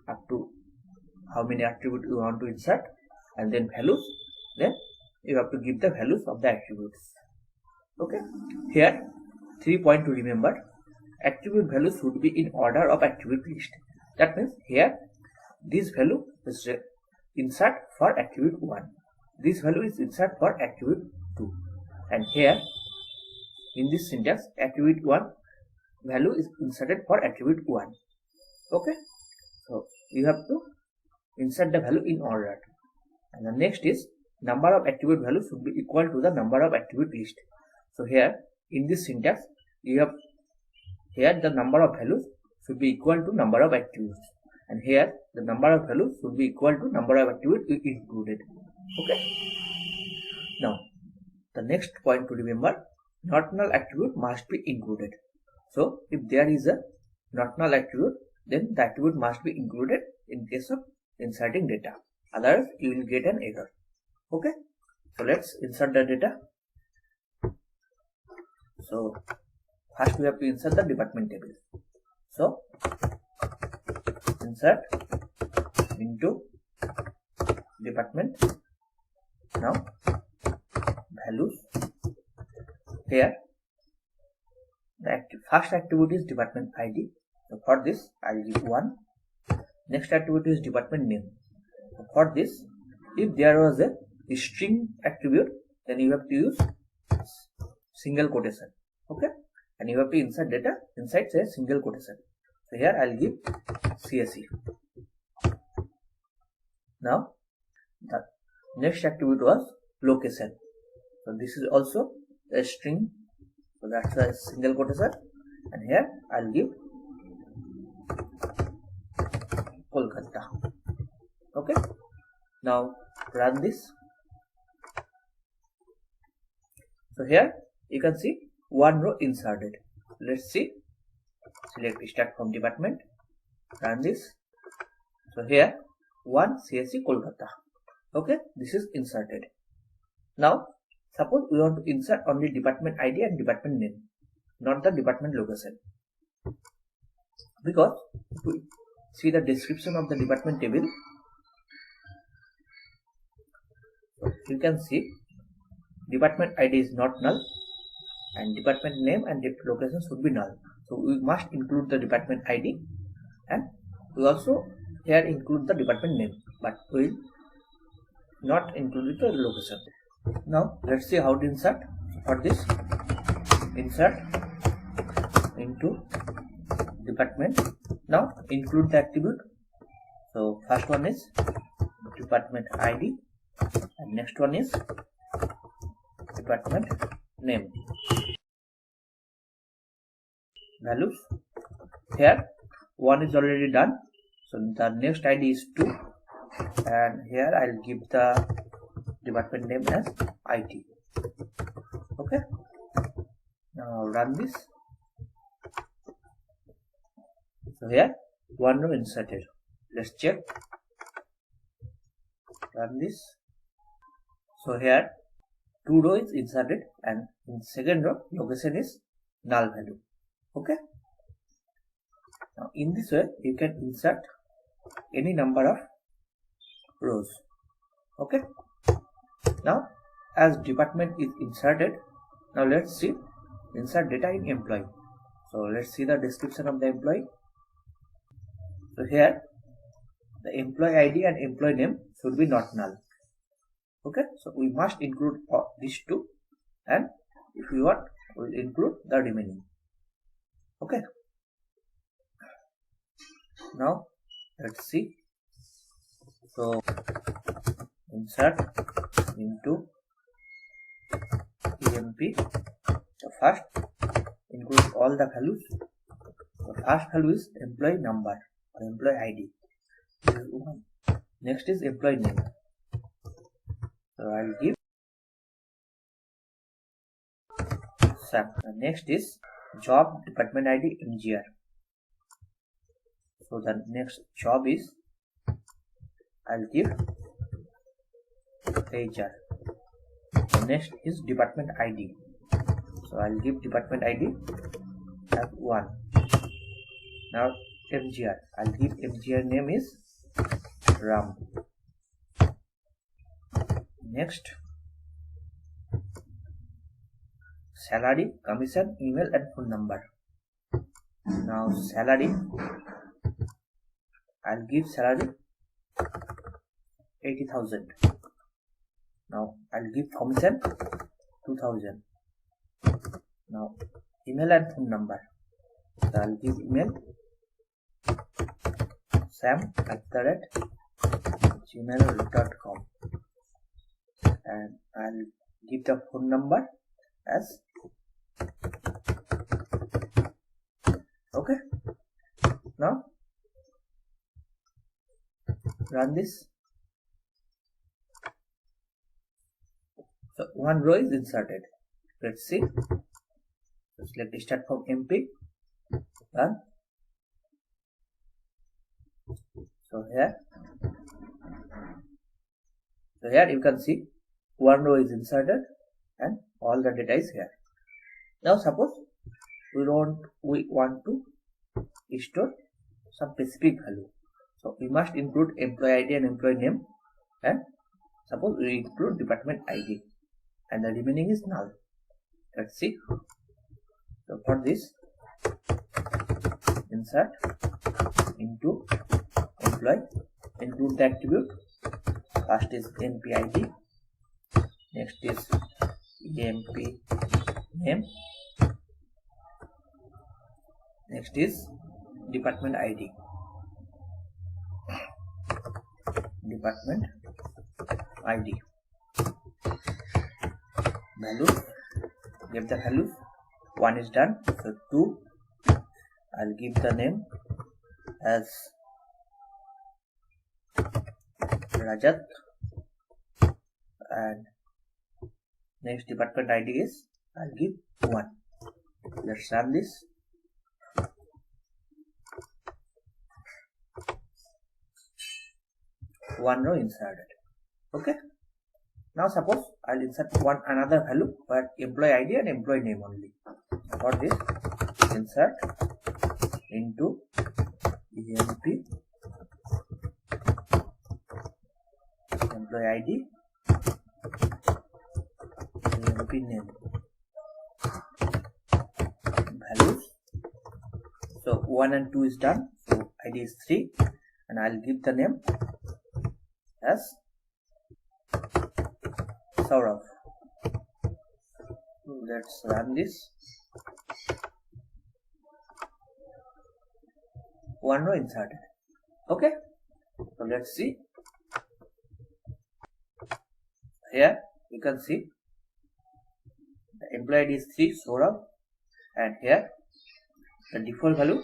up to how many attributes you want to insert, and then values. Then you have to give the values of the attributes. Okay, here 3 point to remember: attribute values should be in order of attribute list. That means here this value is insert for attribute 1. This value is insert for attribute 2. And here in this syntax, attribute 1 value is inserted for attribute 1. Okay, so you have to insert the value in order. And the next is number of attribute values should be equal to the number of attribute list. So here in this syntax, you have here the number of values should be equal to number of attributes, and here the number of values should be equal to number of attributes included. Okay. Now the next point to remember, not null attribute must be included. So if there is a not null attribute, then the attribute must be included in case of inserting data. Otherwise you will get an error. Okay. So let's insert the data. So first we have to insert the department table. So insert into department. Now values. Here the first attribute is department ID. So for this I will give 1. Next attribute is department name. So for this, if there was a string attribute, then you have to use single quotation. Okay, and you have to insert data inside a single quotation. So here I will give CSE. Now the next attribute was location. So this is also a string, so that's a single quotation, and here I will give Kolkata. Okay, now run this. So here you can see one row inserted. Let's see. Select start from department. Run this. So here 1 CSE Kolkata. Okay, this is inserted. Now suppose we want to insert only department ID and department name, not the department location. Because if we see the description of the department table, you can see department ID is not null and department name and location should be null. So we must include the department ID, and we also here include the department name, but we will not include the location. Now let's see how to insert. For this, insert into department. Now include the attribute. So first one is department ID and next one is department name. Values. Here 1 is already done, so the next ID is 2, and here I will give the department name as IT. Okay, now run this. So here 1 row inserted. Let's check. Run this. So here 2 row is inserted, and in second row location is null value. Okay, now in this way you can insert any number of rows. Okay, now as department is inserted, now let's see insert data in employee. So let's see the description of the employee. So here the employee ID and employee name should be not null. Okay, so we must include these two, and if you want we will include the remaining. Okay, now let's see. So insert into EMP. So first include all the values. The first value is employee number or employee ID. This is 1. Next is employee name. So I will give Sam. Next is job department ID MGR. So the next job is I will give HR. So next is department ID. So I will give department ID as 1. Now MGR. I will give MGR name is Ram. Next, salary, commission, email and phone number. Now salary, I'll give salary 80,000. Now I'll give function 2000. Now email and phone number. So I'll give email sam@gmail.com and I'll give the phone number as okay. Now run this. So one row is inserted. Let's see. So select start from MP. Run. So here you can see one row is inserted and all the data is here. Now suppose we want to store some specific value. So we must include employee ID and employee name, and suppose we include department ID and the remaining is null. Let's see. So for this, insert into employee, include the attribute. First is NPID, next is EMP name, next is department ID. Department ID. Values. Give the values. 1 is done. So 2. I'll give the name as Rajat, and next department ID is I'll give 1. Let's run this. One row inserted. Okay. Now suppose I'll insert another value for employee ID and employee name only. For this, insert into EMP employee ID, EMP name, values. So 1 and 2 is done. So ID is 3, and I'll give the name as Saurav. Let's run this. One row inserted. Okay. So let's see. Here you can see the employee ID is 3, Saurav, and here the default value,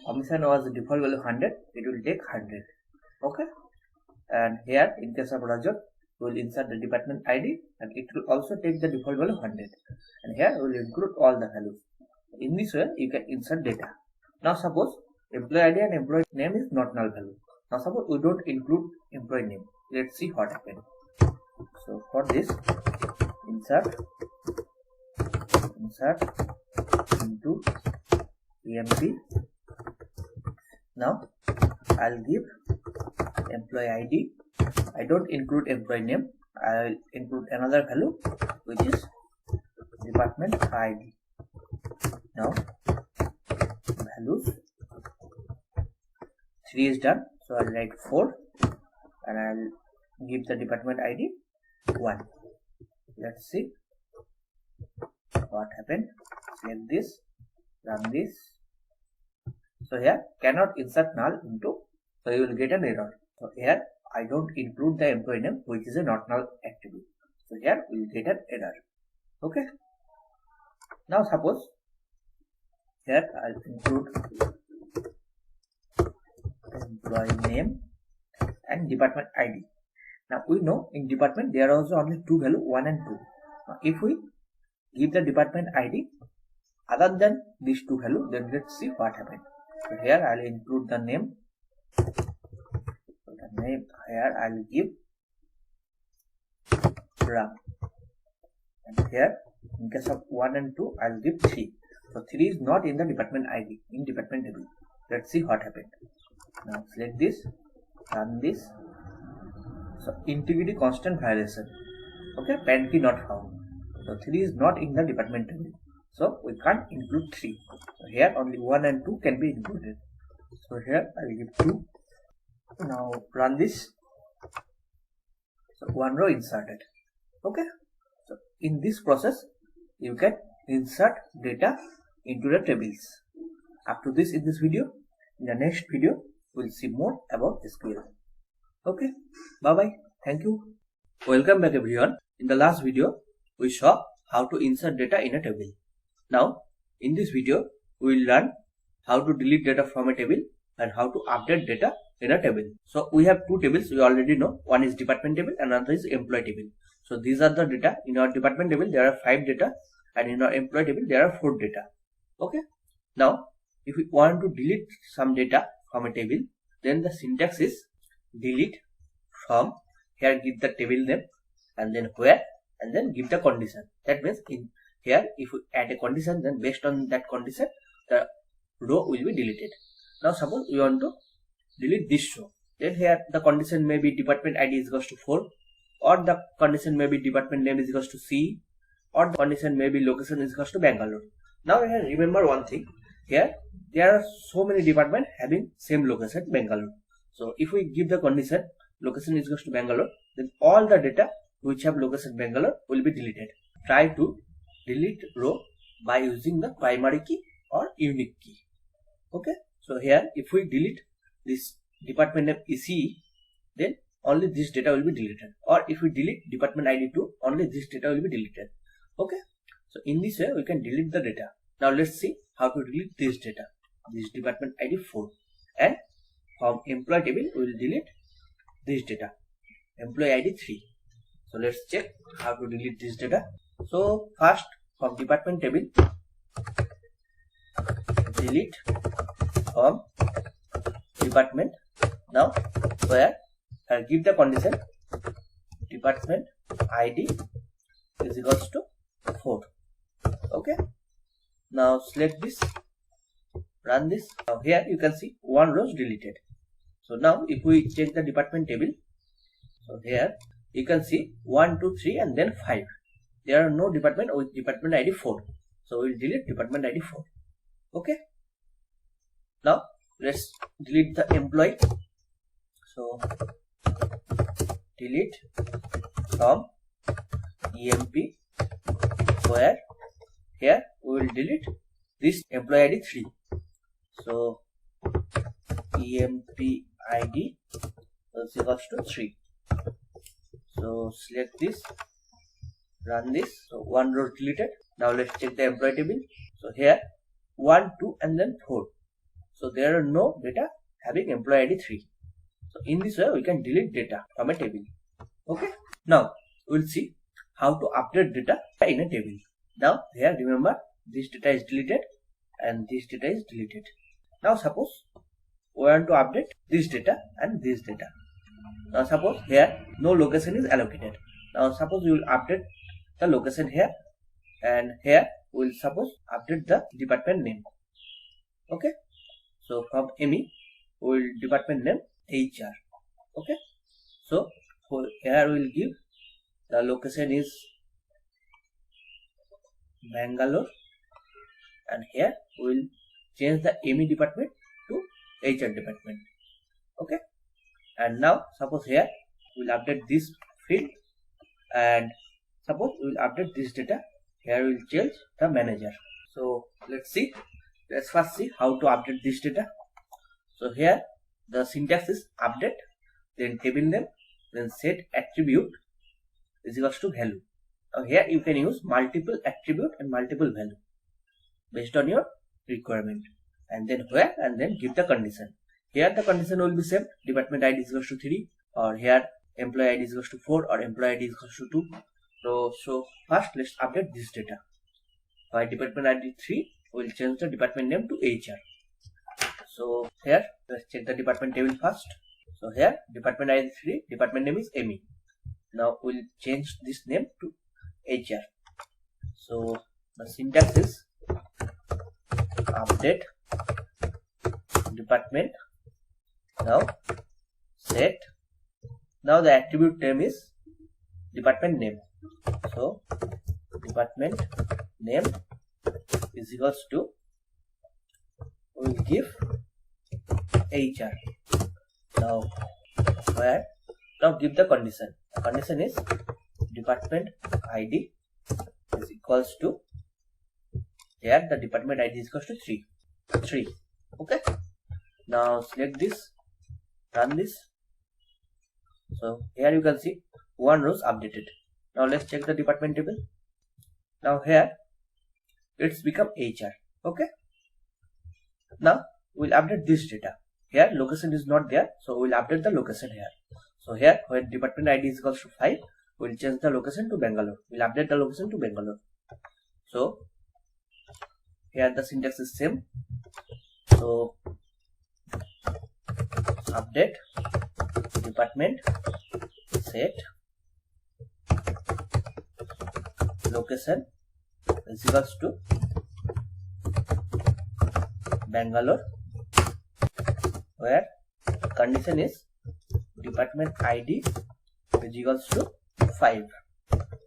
commission was the default value 100. It will take 100. Okay. And here in case of Rajat, we will insert the department ID and it will also take the default value 100, and here we will include all the values. In this way you can insert data. Now suppose employee ID and employee name is not null value. Now suppose we don't include employee name. Let's see what happens. So for this, insert into EMP. Now I'll give employee ID. I don't include employee name. I will include another value which is department ID. Now values, 3 is done. So I'll write 4 and I'll give the department ID 1. Let's see what happened. Select this, run this. So here cannot insert null into, so you will get an error. So here I don't include the employee name, which is a not null attribute. So here we will get an error. Okay. Now suppose here I'll include employee name and department ID. Now we know in department there are also only two values, 1 and 2. Now if we give the department ID other than these two values, then let's see what happens. So here I'll include the name. So the name here I'll give Ram, and here in case of 1 and 2 I'll give 3. So 3 is not in the department ID, in department table. Let's see what happened. Now select this, run this. So integrity constant violation. Okay, parent key not found. So 3 is not in the department table. So we can't include 3. So here only 1 and 2 can be included. So here I will give 2. Now run this. So one row inserted. Okay. So in this process, you can insert data into the tables. Up to this in this video. In the next video, we'll see more about SQL. Okay. Bye bye. Thank you. Welcome back everyone. In the last video, we saw how to insert data in a table. Now, in this video, we will learn how to delete data from a table and how to update data in a table. So we have two tables we already know. One is department table and another is employee table. So these are the data. In our department table there are 5 data and in our employee table there are 4 data. Okay. Now if we want to delete some data from a table, then the syntax is delete from. Here give the table name and then where and then give the condition. That means in here if we add a condition, then based on that condition the row will be deleted. Now suppose we want to delete this row, then here the condition may be department ID is equals to 4, or the condition may be department name is equals to C, or the condition may be location is equals to Bangalore. Now here remember one thing, here there are so many departments having same location Bangalore. So if we give the condition location is equals to Bangalore, then all the data which have location Bangalore will be deleted. Try to delete row by using the primary key or unique key. Okay. So here if we delete this department name ECE, then only this data will be deleted, or if we delete department ID 2, only this data will be deleted. Okay. So in this way we can delete the data. Now let's see how to delete this data. This department ID 4, and from employee table we will delete this data, employee ID 3. So let's check how to delete this data. So first from department table, delete from department. Now where I'll give the condition department ID is equals to 4. Okay. Now select this, run this. Now here you can see one row is deleted. So now if we check the department table, so here you can see 1, 2, 3 and then 5. There are no department with department ID 4. So we will delete department ID 4. Okay. Now let's delete the employee. So delete from EMP, where here we will delete this employee ID 3. So EMP ID is equals to 3. So select this, run this. So one row deleted. Now let's check the employee table. So here 1, 2 and then 4. So there are no data having employee ID 3. So in this way we can delete data from a table. Okay. Now we will see how to update data in a table. Now here remember this data is deleted and this data is deleted. Now suppose we want to update this data and this data. Now suppose here no location is allocated. Now suppose we will update the location here, and here we will suppose update the department name. Okay. So from ME we will department name HR. Okay. So for here we will give the location is Bangalore, and here we will change the ME department to HR department. Okay. And now suppose here we will update this field, and suppose we will update this data. Here we will change the manager. So let's see. Let's first see how to update this data. So here the syntax is update, then table name, then set attribute is equals to value. Now here you can use multiple attribute and multiple value based on your requirement, and then where and then give the condition. Here the condition will be same, department ID is equals to 3, or here employee ID is equals to 4 or employee ID is equals to 2. So first let's update this data. By department ID 3 we will change the department name to HR. So here let's check the department table first. So here department ID 3, department name is ME. Now we will change this name to HR. So the syntax is update department. Now set. Now the attribute name is department name. So department name is equals to, we will give HR. Now where, now give the condition, condition is department ID is equals to, here the department ID is equals to 3. Okay. Now select this, run this. So here you can see one row is updated. Now let's check the department table. Now here it's become HR. Okay. Now we'll update this data. Here location is not there, so we'll update the location here. So here when department ID is equals to 5, we'll change the location to Bangalore. We'll update the location to Bangalore. So here the syntax is same. So update department set location is equals to Bangalore, where condition is department ID is equals to 5.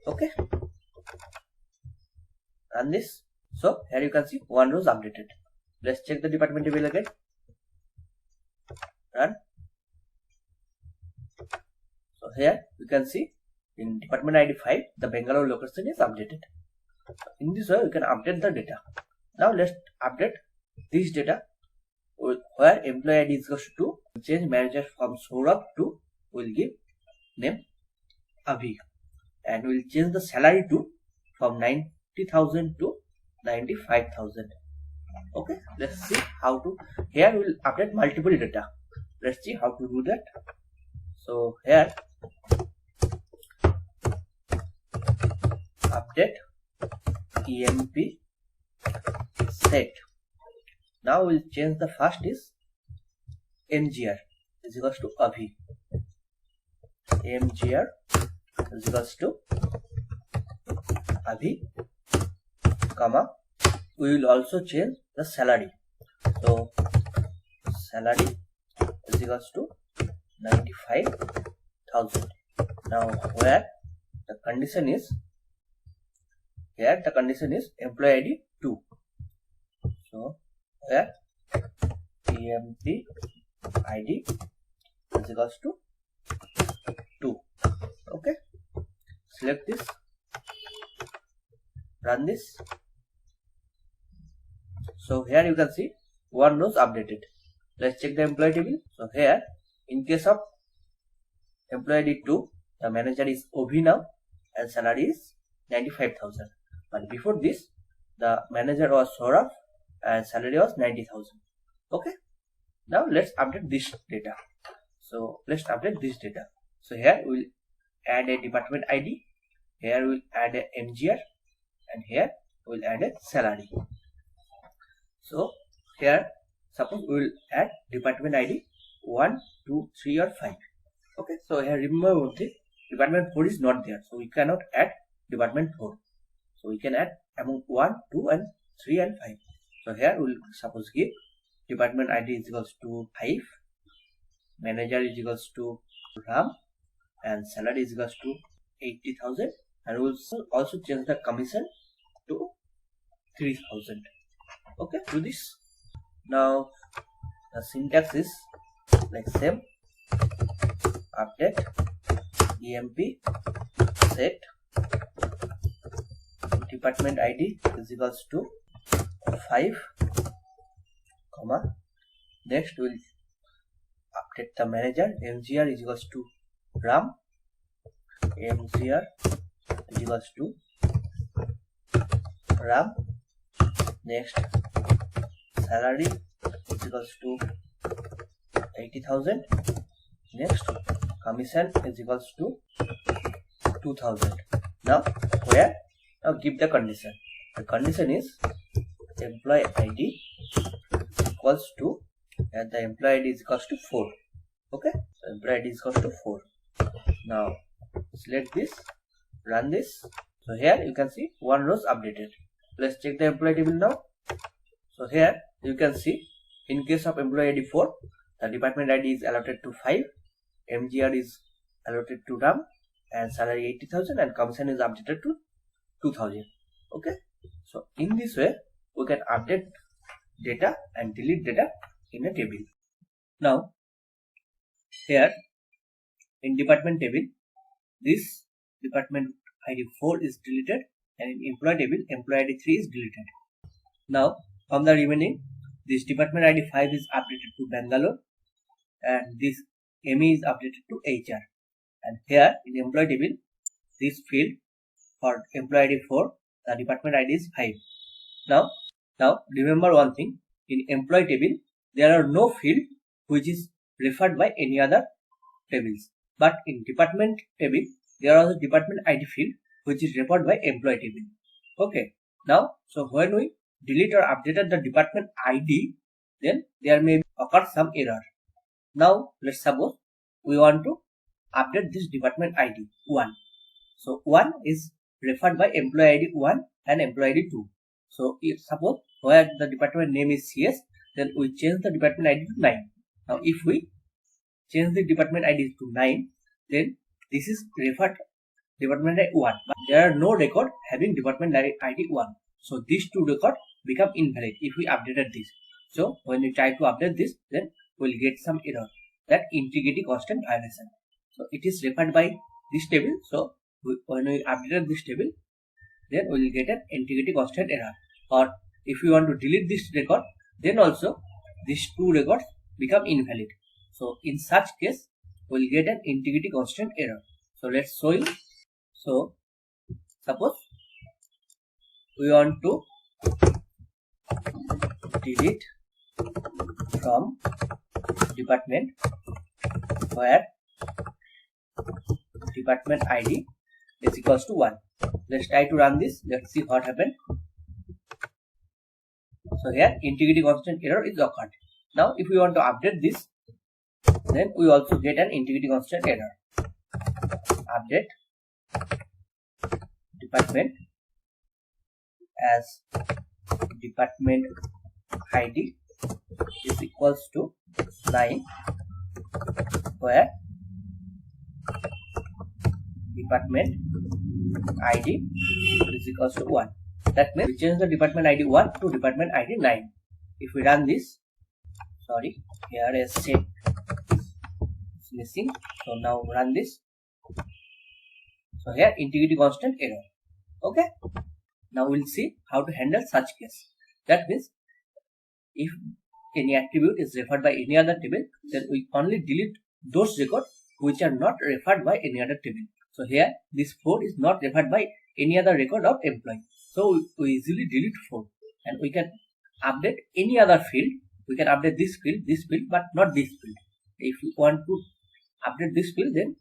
Okay. Run this. So here you can see one row is updated. Let's check the department table again. Run. So here you can see in department ID 5 the Bangalore location is updated. In this way you can update the data. Now let's update this data where employee ID is equals to 2. Change manager from Saurabh to, will give name Abhi, and we'll change the salary to from 90,000 to 95,000. Okay, let's see how to. Here we'll update multiple data. Let's see how to do that. So here update emp set. Now we'll change the first is mgr is equals to Abhi. mgr is equals to Abhi, comma, we will also change the salary. So salary is equals to 95,000. Now where the condition is, here the condition is employee ID 2. So where emp ID is equals to 2. Okay. Select this, run this. So here you can see one row is updated. Let's check the employee table. So here in case of employee ID 2, the manager is Obhi now and salary is 95,000. But before this the manager was Saurabh and salary was 90,000. Okay. Now let's update this data. So let's update this data. So here we'll add a department ID. Here we'll add a MGR, and here we'll add a salary. So here suppose we will add department ID 1, 2, 3 or 5. Okay. So here remember one thing, department 4 is not there, so we cannot add department 4. So we can add among 1, 2 and 3 and 5. So here we will suppose give department ID is equals to 5, manager is equals to Ram, and salary is equals to 80,000, and we will also change the commission to 3,000. Okay, do this. Now the syntax is like same, update emp set department ID is equals to 5, comma, next we'll update the manager mgr is equals to Ram, mgr is equals to Ram, next salary is equals to 80,000, next commission is equals to 2,000. Now where, now give the condition. The condition is employee ID equals to, and the employee ID is equals to 4. Okay, so employee ID is equals to 4. Now select this, run this. So here you can see one row is updated. Let's check the employee table now. So here you can see in case of employee ID 4, the department ID is allotted to 5, MGR is allotted to Ram, and salary 80,000, and commission is updated to 2,000. Okay, so in this way we can update data and delete data in a table. Now here in department table this department ID 4 is deleted, and in employee table employee ID 3 is deleted. Now from the remaining, this department ID 5 is updated to Bangalore, and this ME is updated to HR. And here in employee table, this field for employee ID 4, the department ID is 5. Now remember one thing, in employee table there are no field which is referred by any other tables, but in department table there are the department ID field which is referred by employee table. Okay, now so when we delete or updated the department ID, then there may occur some error. Now let's suppose we want to update this department ID 1. So 1 is referred by employee ID 1 and employee ID 2. So if suppose where the department name is CS, then we change the department ID to 9. Now if we change the department ID to 9, then this is referred department ID 1, but there are no record having department ID 1. So these two records become invalid if we updated this. So when we try to update this, then we'll get some error, that integrity constant violation. So it is referred by this table. So when we updated this table, then we will get an integrity constant error. Or if you want to delete this record, then also these two records become invalid. So in such case, we will get an integrity constant error. So let's show you. So suppose we want to delete from department where department ID is equals to 1. Let's try to run this. Let's see what happened. So here integrity constant error is occurred. Now if we want to update this, then we also get an integrity constant error. Update department as department ID is equals to 9, where department ID is equals to 1. That means we change the department ID 1 to department ID 9. If we run this, sorry, here is set is missing. So now run this. So here integrity constant error. Okay. Now we'll see how to handle such case. That means if any attribute is referred by any other table, then we only delete those records which are not referred by any other table. So here this 4 is not referred by any other record of employee. So we easily delete 4, and we can update any other field. We can update this field, but not this field. If you want to update this field, then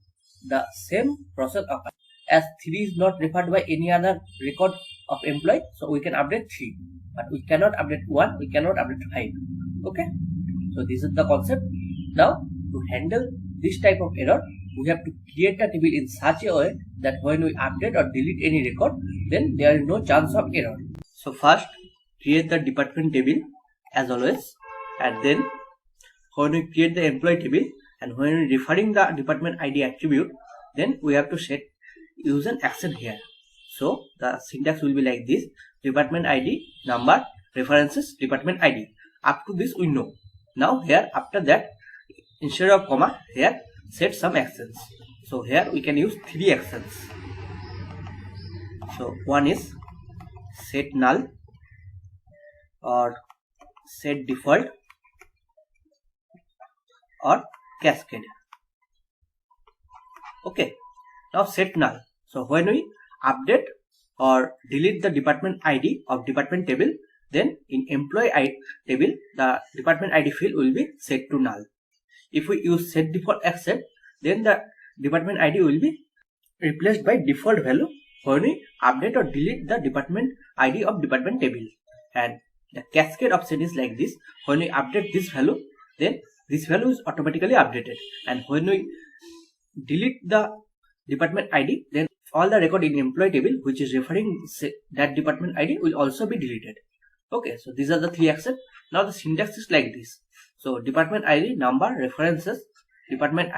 the same process occurs. As 3 is not referred by any other record of employee, so we can update 3, but we cannot update 1, we cannot update 5. Okay, so this is the concept. Now to handle this type of error, we have to create a table in such a way that when we update or delete any record, then there is no chance of error. So first create the department table as always, and then when we create the employee table and when we referring the department ID attribute, then we have to set use an action here. So the syntax will be like this: department ID number references department ID. Up to this we know. Now here after that, instead of comma, here set some actions. So here we can use 3 actions. So one is set null or set default or cascade. Okay, now set null. So when we update or delete the department ID of department table, then in employee ID table the department ID field will be set to null. If we use set default action, then the department ID will be replaced by default value when we update or delete the department ID of department table. And the cascade option is like this: when we update this value, then this value is automatically updated, and when we delete the department ID, then all the record in employee table which is referring that department ID will also be deleted. Okay, so these are the 3 actions. Now the syntax is like this. So department ID number references department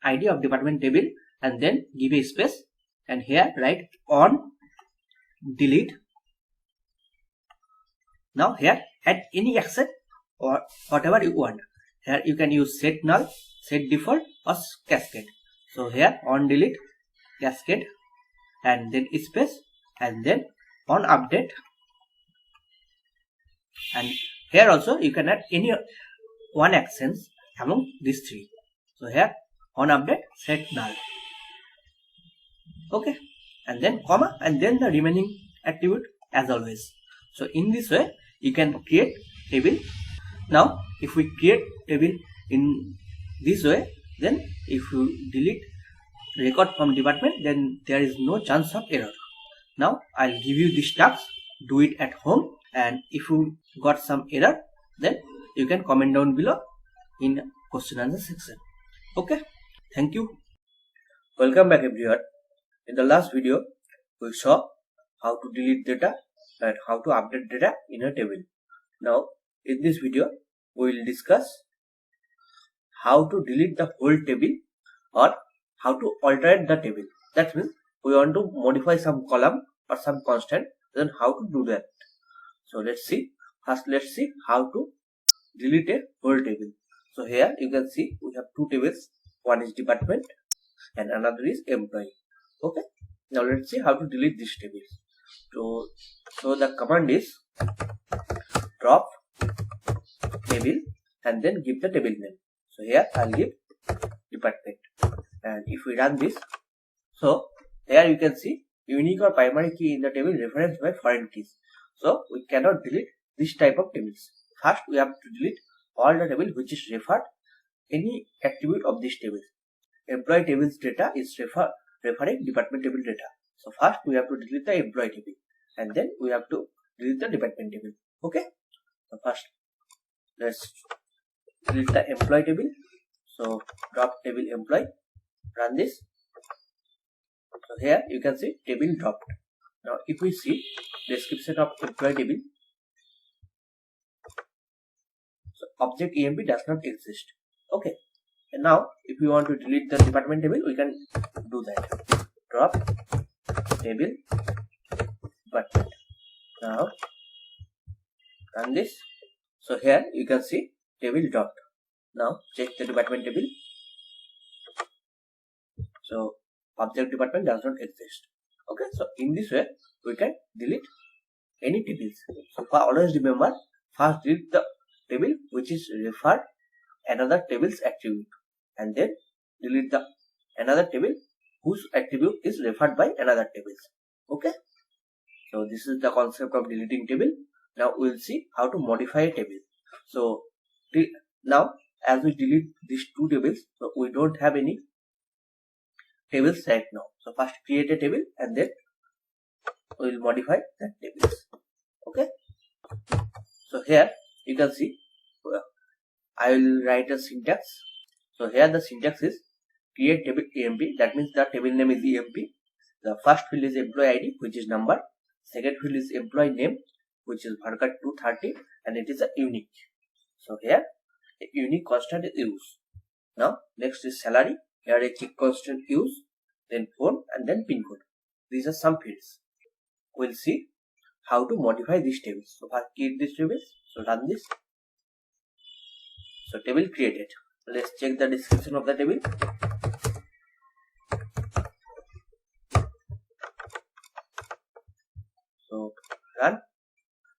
ID of department table, and then give a space, and here write on delete. Now here add any action or whatever you want. Here you can use set null, set default or cascade. So here on delete, cascade and then space and then on update, and here also you can add any one actions among these three. So here on update set null, okay, and then comma and then the remaining attribute as always. So in this way you can create table. Now if we create table in this way, then if you delete record from department, then there is no chance of error. Now I'll give you this task, do it at home, and if you got some error, then you can comment down below in question answer section. Okay, thank you. Welcome back everyone. In the last video we saw how to delete data and how to update data in a table. Now in this video we will discuss how to delete the whole table or how to alter the table. That means we want to modify some column or some constant, then how to do that. So let's see. First let's see how to delete a whole table. So here you can see we have two tables, one is department and another is employee. Okay, now let's see how to delete these tables. So the command is drop table and then give the table name. So here I'll give department, and if we run this, so here you can see unique or primary key in the table referenced by foreign keys. So we cannot delete this type of tables. First we have to delete all the table which is referred any attribute of this table. Employee tables data is referring department table data. So first we have to delete the employee table and then we have to delete the department table. Okay, so first let's delete the employee table. So drop table employee, run this. So here you can see table dropped. Now if we see description of employee table, so object emp does not exist. Okay, and now if we want to delete the department table, we can do that. Drop table department. Now run this. So here you can see table dropped. Now check the department table. So object department does not exist. Okay, so in this way we can delete any tables. So always remember, first delete the table which is referred another table's attribute, and then delete the another table whose attribute is referred by another tables. Okay, so this is the concept of deleting table. Now we will see how to modify a table. So now as we delete these two tables, so we don't have any tables right now. So first create a table and then we will modify that tables. Okay, so here you can see I will write a syntax. So here the syntax is create table emp, that means the table name is emp. The first field is employee ID which is number, second field is employee name which is varchar 230 and it is a unique. So here a unique constant is used. Now next is salary, here a check constant use, then phone and then pin code. These are some fields. We'll see how to modify these tables. So first create these tables. So run this. So table created. Let's check the description of the table. So run.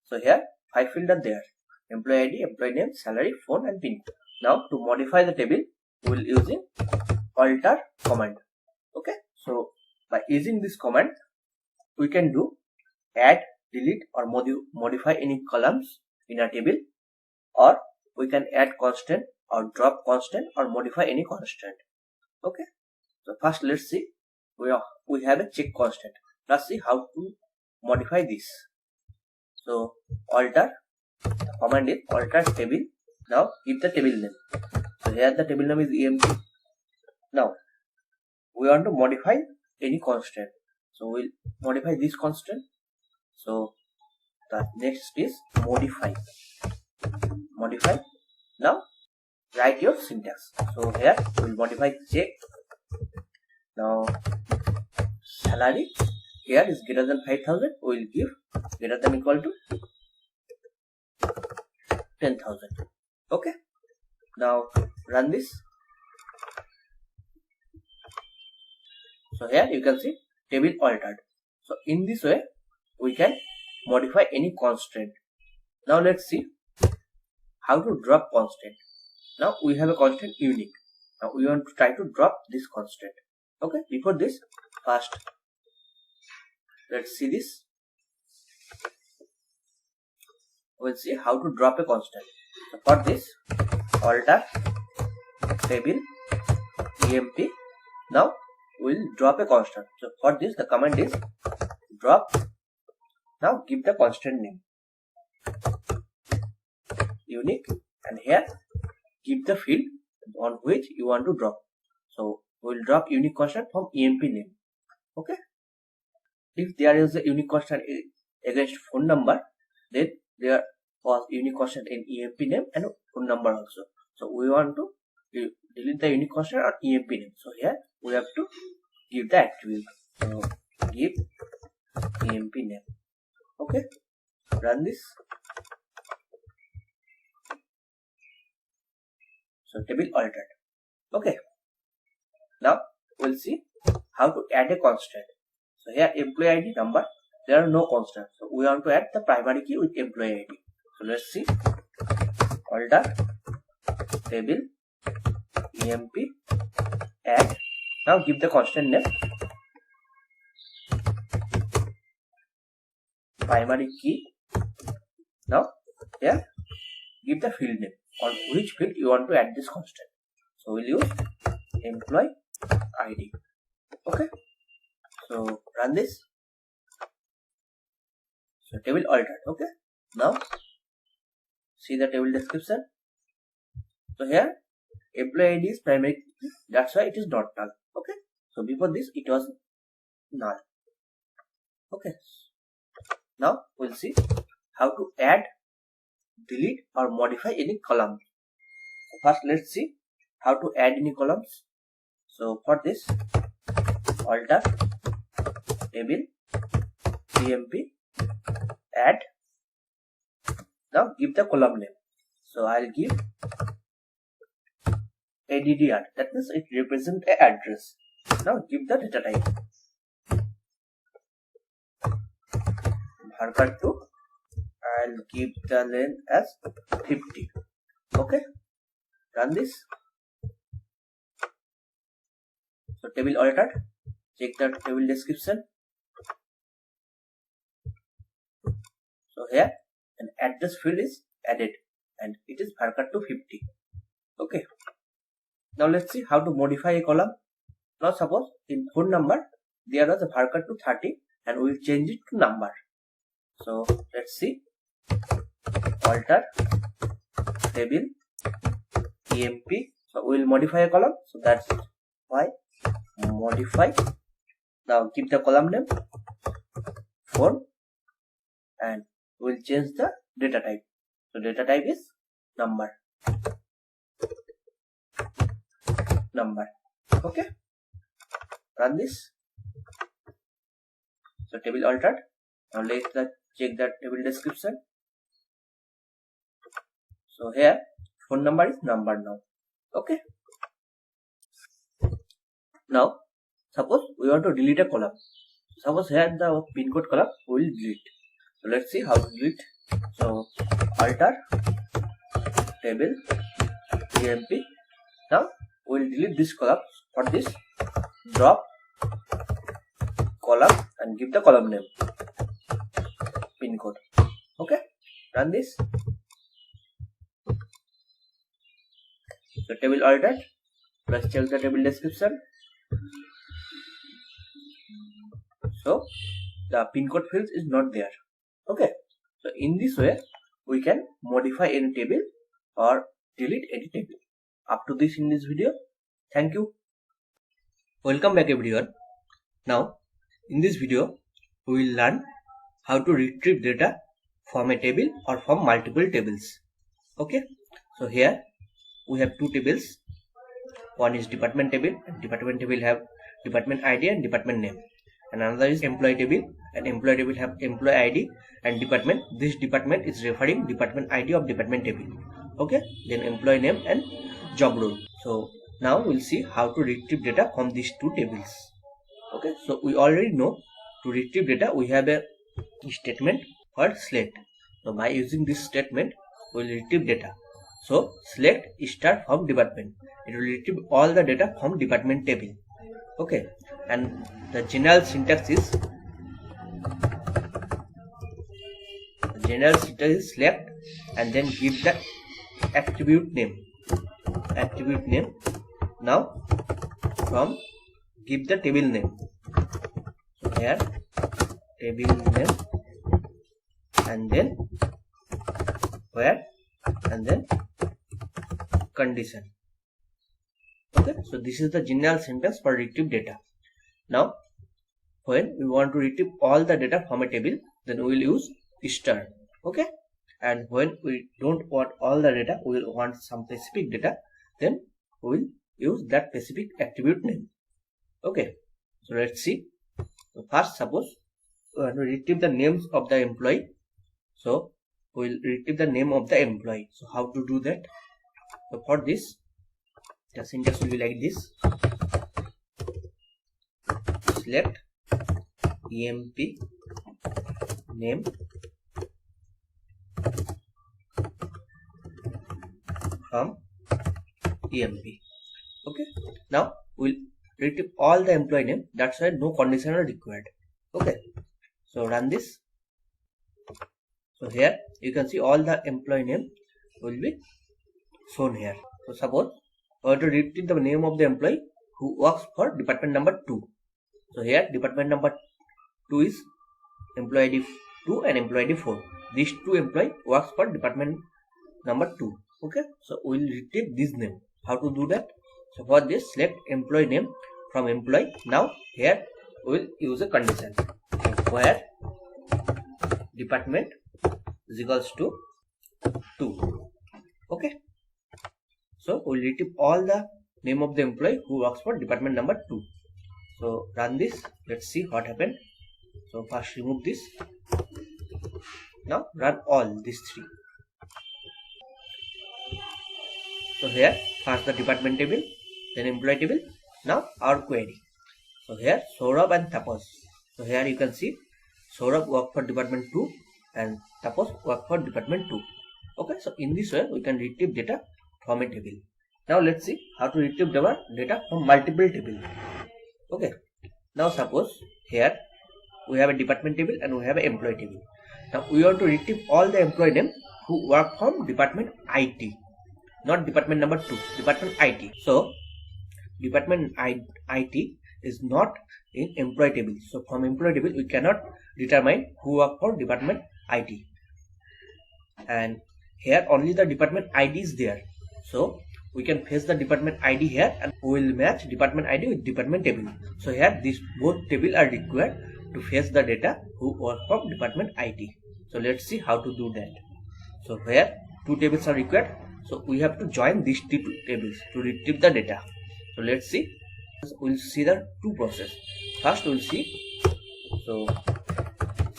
So here 5 fields are there: employee ID, employee name, salary, phone and pin code. Now to modify the table we will using alter command. Okay, so by using this command we can do add, delete or modify any columns in a table, or we can add constant or drop constant or modify any constant. Okay, so first let's see, we have a check constant. Let's see how to modify this. So alter, the command is alter table. Now give the table name. So here the table name is emp. Now we want to modify any constant, so we'll modify this constant. So the next is modify. Now write your syntax. So here we'll modify check. Now salary here is greater than 5,000, we will give greater than equal to 10,000. Okay, now run this. So here you can see table altered. So in this way we can modify any constraint. Now let's see how to drop constraint. Now we have a constraint unique. Now we want to try to drop this constraint. Okay, before this, first let's see this. We'll see how to drop a constant. So for this, alter table emp. Now we'll drop a constant. So for this, the command is drop. Now give the constant name unique, and here give the field on which you want to drop. So we'll drop unique constant from emp name. Okay. If there is a unique constant against phone number, then there was unique constant in emp name and phone number also. So we want to delete the unique constant on emp name. So here we have to give the attribute. So give emp name. Okay. Run this. So table altered. Okay. Now we'll see how to add a constant. So here employee ID number, there are no constants. So we want to add the primary key with employee ID. So let's see. Alter table emp add. Now give the constant name primary key. Now here give the field name on which field you want to add this constant. So we'll use employee ID. Okay. So run this. So table altered. Okay. Now see the table description. So here employee ID is primary key. That's why it is not null. Okay. So before this it was null. Okay. Now we'll see how to add, delete or modify any column. So first let's see how to add any columns. So for this, alter table emp add. Now give the column name. So I'll give addr. That means it represents an address. Now give the data type. Varchar2. I'll give the length as 50. Okay. Run this. So table altered. Check the table description. So here an address field is added and it is Varchar2 50. Okay. Now let's see how to modify a column. Now suppose in phone number there was a Varchar2 30 and we will change it to number. So let's see. Alter table emp. So we will modify a column. So that's why modify. Now give the column name phone and we will change the data type. So data type is number. Okay. Run this. So table altered. Now let's check the table description. So here phone number is number now. Okay. Now suppose we want to delete a column. Suppose here the pin code column we will delete. So let's see how to delete. So alter table emp. Now we will delete this column. For this, drop column and give the column name pin code. Okay. Run this. So table altered. Let's check the table description. So the pin code field is not there. Okay. So in this way we can modify any table or delete any table. Up to this in this video. Thank you. Welcome back everyone. Now in this video we will learn how to retrieve data from a table or from multiple tables. Okay. So here we have two tables. One is department table, and department table have department ID and department name. And another is employee table, and employee table have employee ID and department. This department is referring department ID of department table. Okay. Then employee name and job role. So now we'll see how to retrieve data from these two tables. Okay, so we already know to retrieve data we have a statement called select. So by using this statement we will retrieve data. So select star from department. It will retrieve all the data from department table. Okay, and the general syntax is select and then give the attribute name. Now from give the table name. So here table name and then where and then condition. Okay, so this is the general syntax for retrieve data. Now when we want to retrieve all the data from a table, then we will use star. Okay, and when we don't want all the data, we will want some specific data, then we will use that specific attribute name. Okay, so let's see. So first, suppose we want to retrieve the names of the employee. So we will retrieve the name of the employee. So how to do that? So for this, the syntax will be like this: select emp name from emp. Okay, now we'll retrieve all the employee name. That's why no condition are required. Okay, so run this. So here you can see all the employee name will be shown here. So suppose we want to retrieve the name of the employee who works for department number 2. So here department number 2 is employee ID 2 and employee ID 4. These two employee works for department number 2. Okay, so we will retrieve this name. How to do that? So for this, select employee name from employee. Now here we will use a condition where department is equals to 2. Okay, so we will retrieve all the name of the employee who works for department number 2. So run this. Let's see what happened. So first remove this. Now run all these 3. So here first the department table, then employee table. Now our query. So here Saurabh and Tapas. So here you can see Saurabh work for department 2 and Tapas work for department 2. Okay, so in this way we can retrieve data from a table. Now let's see how to retrieve data from multiple tables. Okay, now suppose here we have a department table and we have an employee table. Now we want to retrieve all the employee name who work from department IT, not department number 2, department IT. So department IT is not in employee table. So from employee table we cannot determine who work for department IT. And here only the department ID is there. So we can fetch the department ID here and we will match department ID with department table. So here these both tables are required to fetch the data who work from department IT. So let's see how to do that. So here 2 tables are required. So we have to join these 2 tables to retrieve the data. So let's see. We'll see the 2 process. First we'll see. So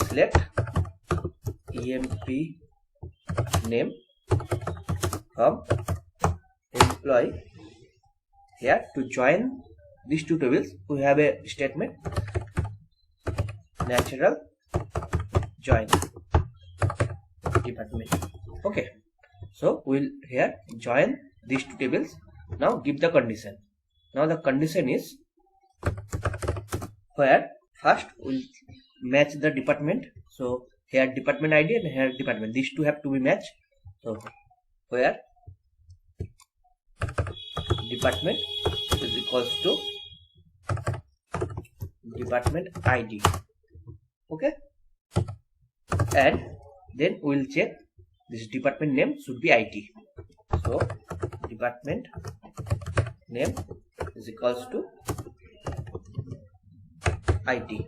select emp name from employee. Here to join these 2 tables we have a statement natural join department. Okay, so we'll here join these 2 tables. Now give the condition. Now the condition is where first we'll match the department. So here department ID and here department, these 2 have to be matched. So where department is equals to department ID. Okay, and then we will check this department name should be IT. So department name is equals to IT.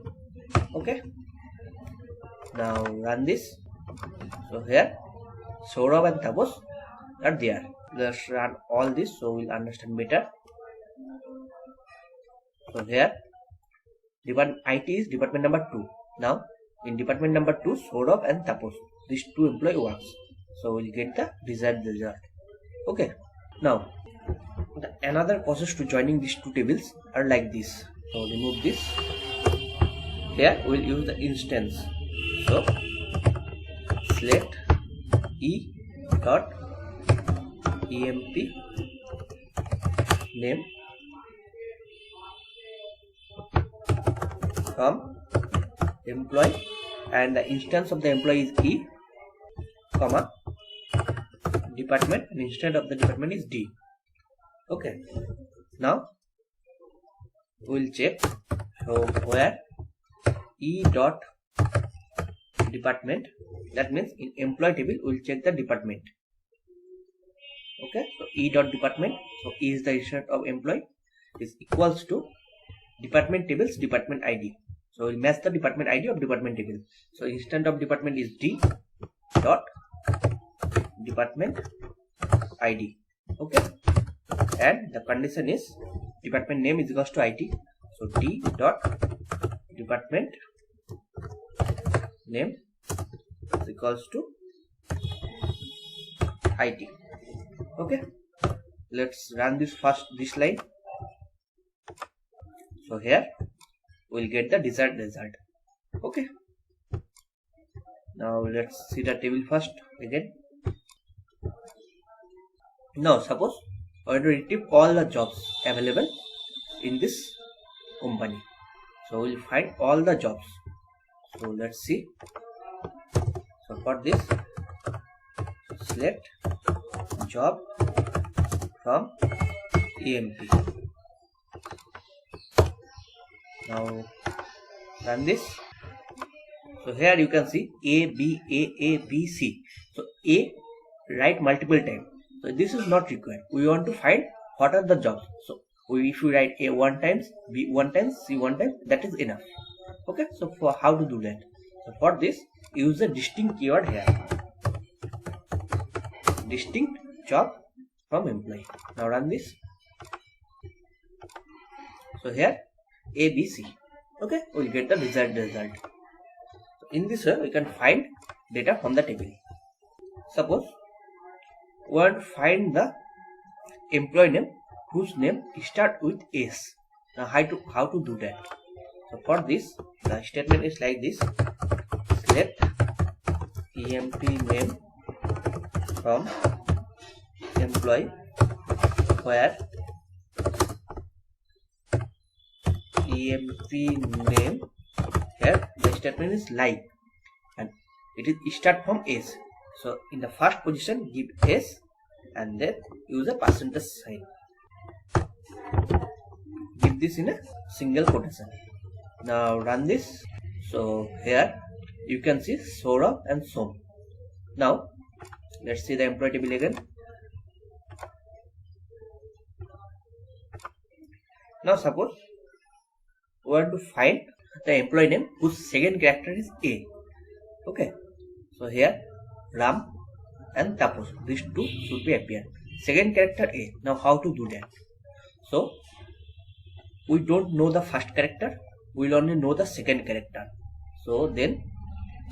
Okay, now run this. So here Saurabh and Tapas are there. Let's run all this so we'll understand better. So here department IT is department number 2. Now in department number 2 Saurabh and Tapas, these 2 employee works. So we'll get the desired result. Okay, now another process to joining these 2 tables are like this. So remove this. Here we will use the instance. So select e dot emp name from employee, and the instance of the employee is e, comma department, and instance of the department is d. Okay, now we will check. So where e dot department, that means in employee table we will check the department. Okay, so e dot department, so e is the instance of employee, is equals to department tables department id. So we'll match the department id of department table. So instance of department is d dot department id. Okay, and the condition is department name is equals to it. So d dot department name is equals to it. Okay, let's run this line. So here we'll get the desired result. Okay, now let's see the table first again. Now suppose I want to retrieve all the jobs available in this company. So we'll find all the jobs. So let's see. So for this, select job from emp. Now run this. So here you can see A, B, C. So A write multiple times. So this is not required. We want to find what are the jobs. So if we write A 1 times, B 1 times, C 1 times, that is enough. Okay, so for how to do that? So for this, use the distinct keyword here. Distinct job from employee. Now run this. So here A, B, C. Okay, we'll get the desired result. So in this way, we can find data from the table. Suppose we want to find the employee name whose name start with S. Now how to do that? So for this, the statement is like this: select emp name from employee where emp name, here the statement is like, and it is start from S. So in the first position give S and then use a percentage sign. Give this in a single quotation. Now run this. So here you can see Sora and Som. Now let's see the employee table again. Now suppose we want to find the employee name whose second character is A. Okay, so here Ram and Tapos, these two should be appear. Second character A. Now how to do that? So we don't know the first character, we will only know the second character. So then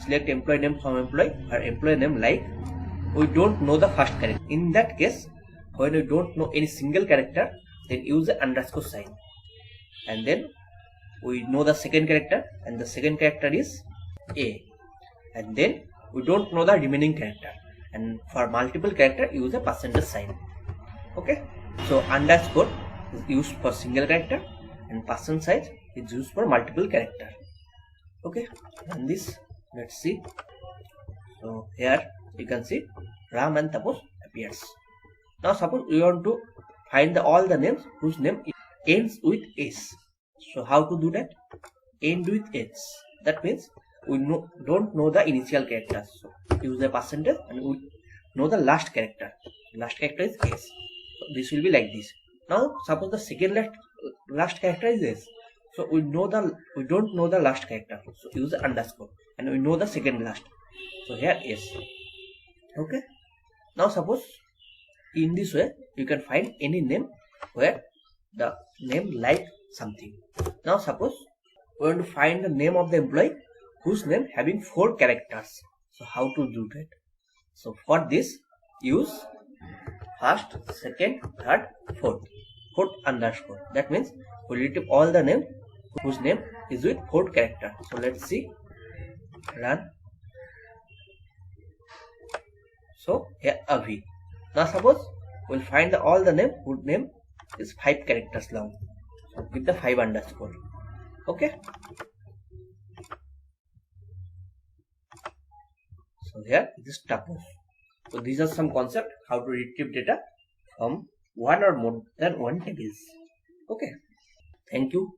select employee name from employee or employee name like, we don't know the first character. In that case, when we don't know any single character, then use the underscore sign. And then we know the second character, and the second character is A. And then we don't know the remaining character, and for multiple character use a percentage sign. Okay, so underscore is used for single character and percent size is used for multiple character. Okay, and this, let's see. So here you can see Ram and Tapos appears. Now suppose we want to find all the names whose name ends with S. So how to do that? End with S. That means we don't know the initial characters. So use the percentage and we know the last character. Last character is S. So this will be like this. Now suppose the second last character is S. So we don't know the last character. So use the underscore and we know the second last. So here S. Okay. Now suppose in this way you can find any name where the name like something. Now suppose we want to find the name of the employee whose name having 4 characters. So how to do that? So for this use first, second, third, fourth underscore. That means we retrieve all the name whose name is with 4 character. So let's see, run. So here Avi. Now suppose we'll find all the name whose name is 5 characters long. So with the 5 underscore. Okay. So here this tuple. So these are some concepts how to retrieve data from one or more than one tables. Okay. Thank you.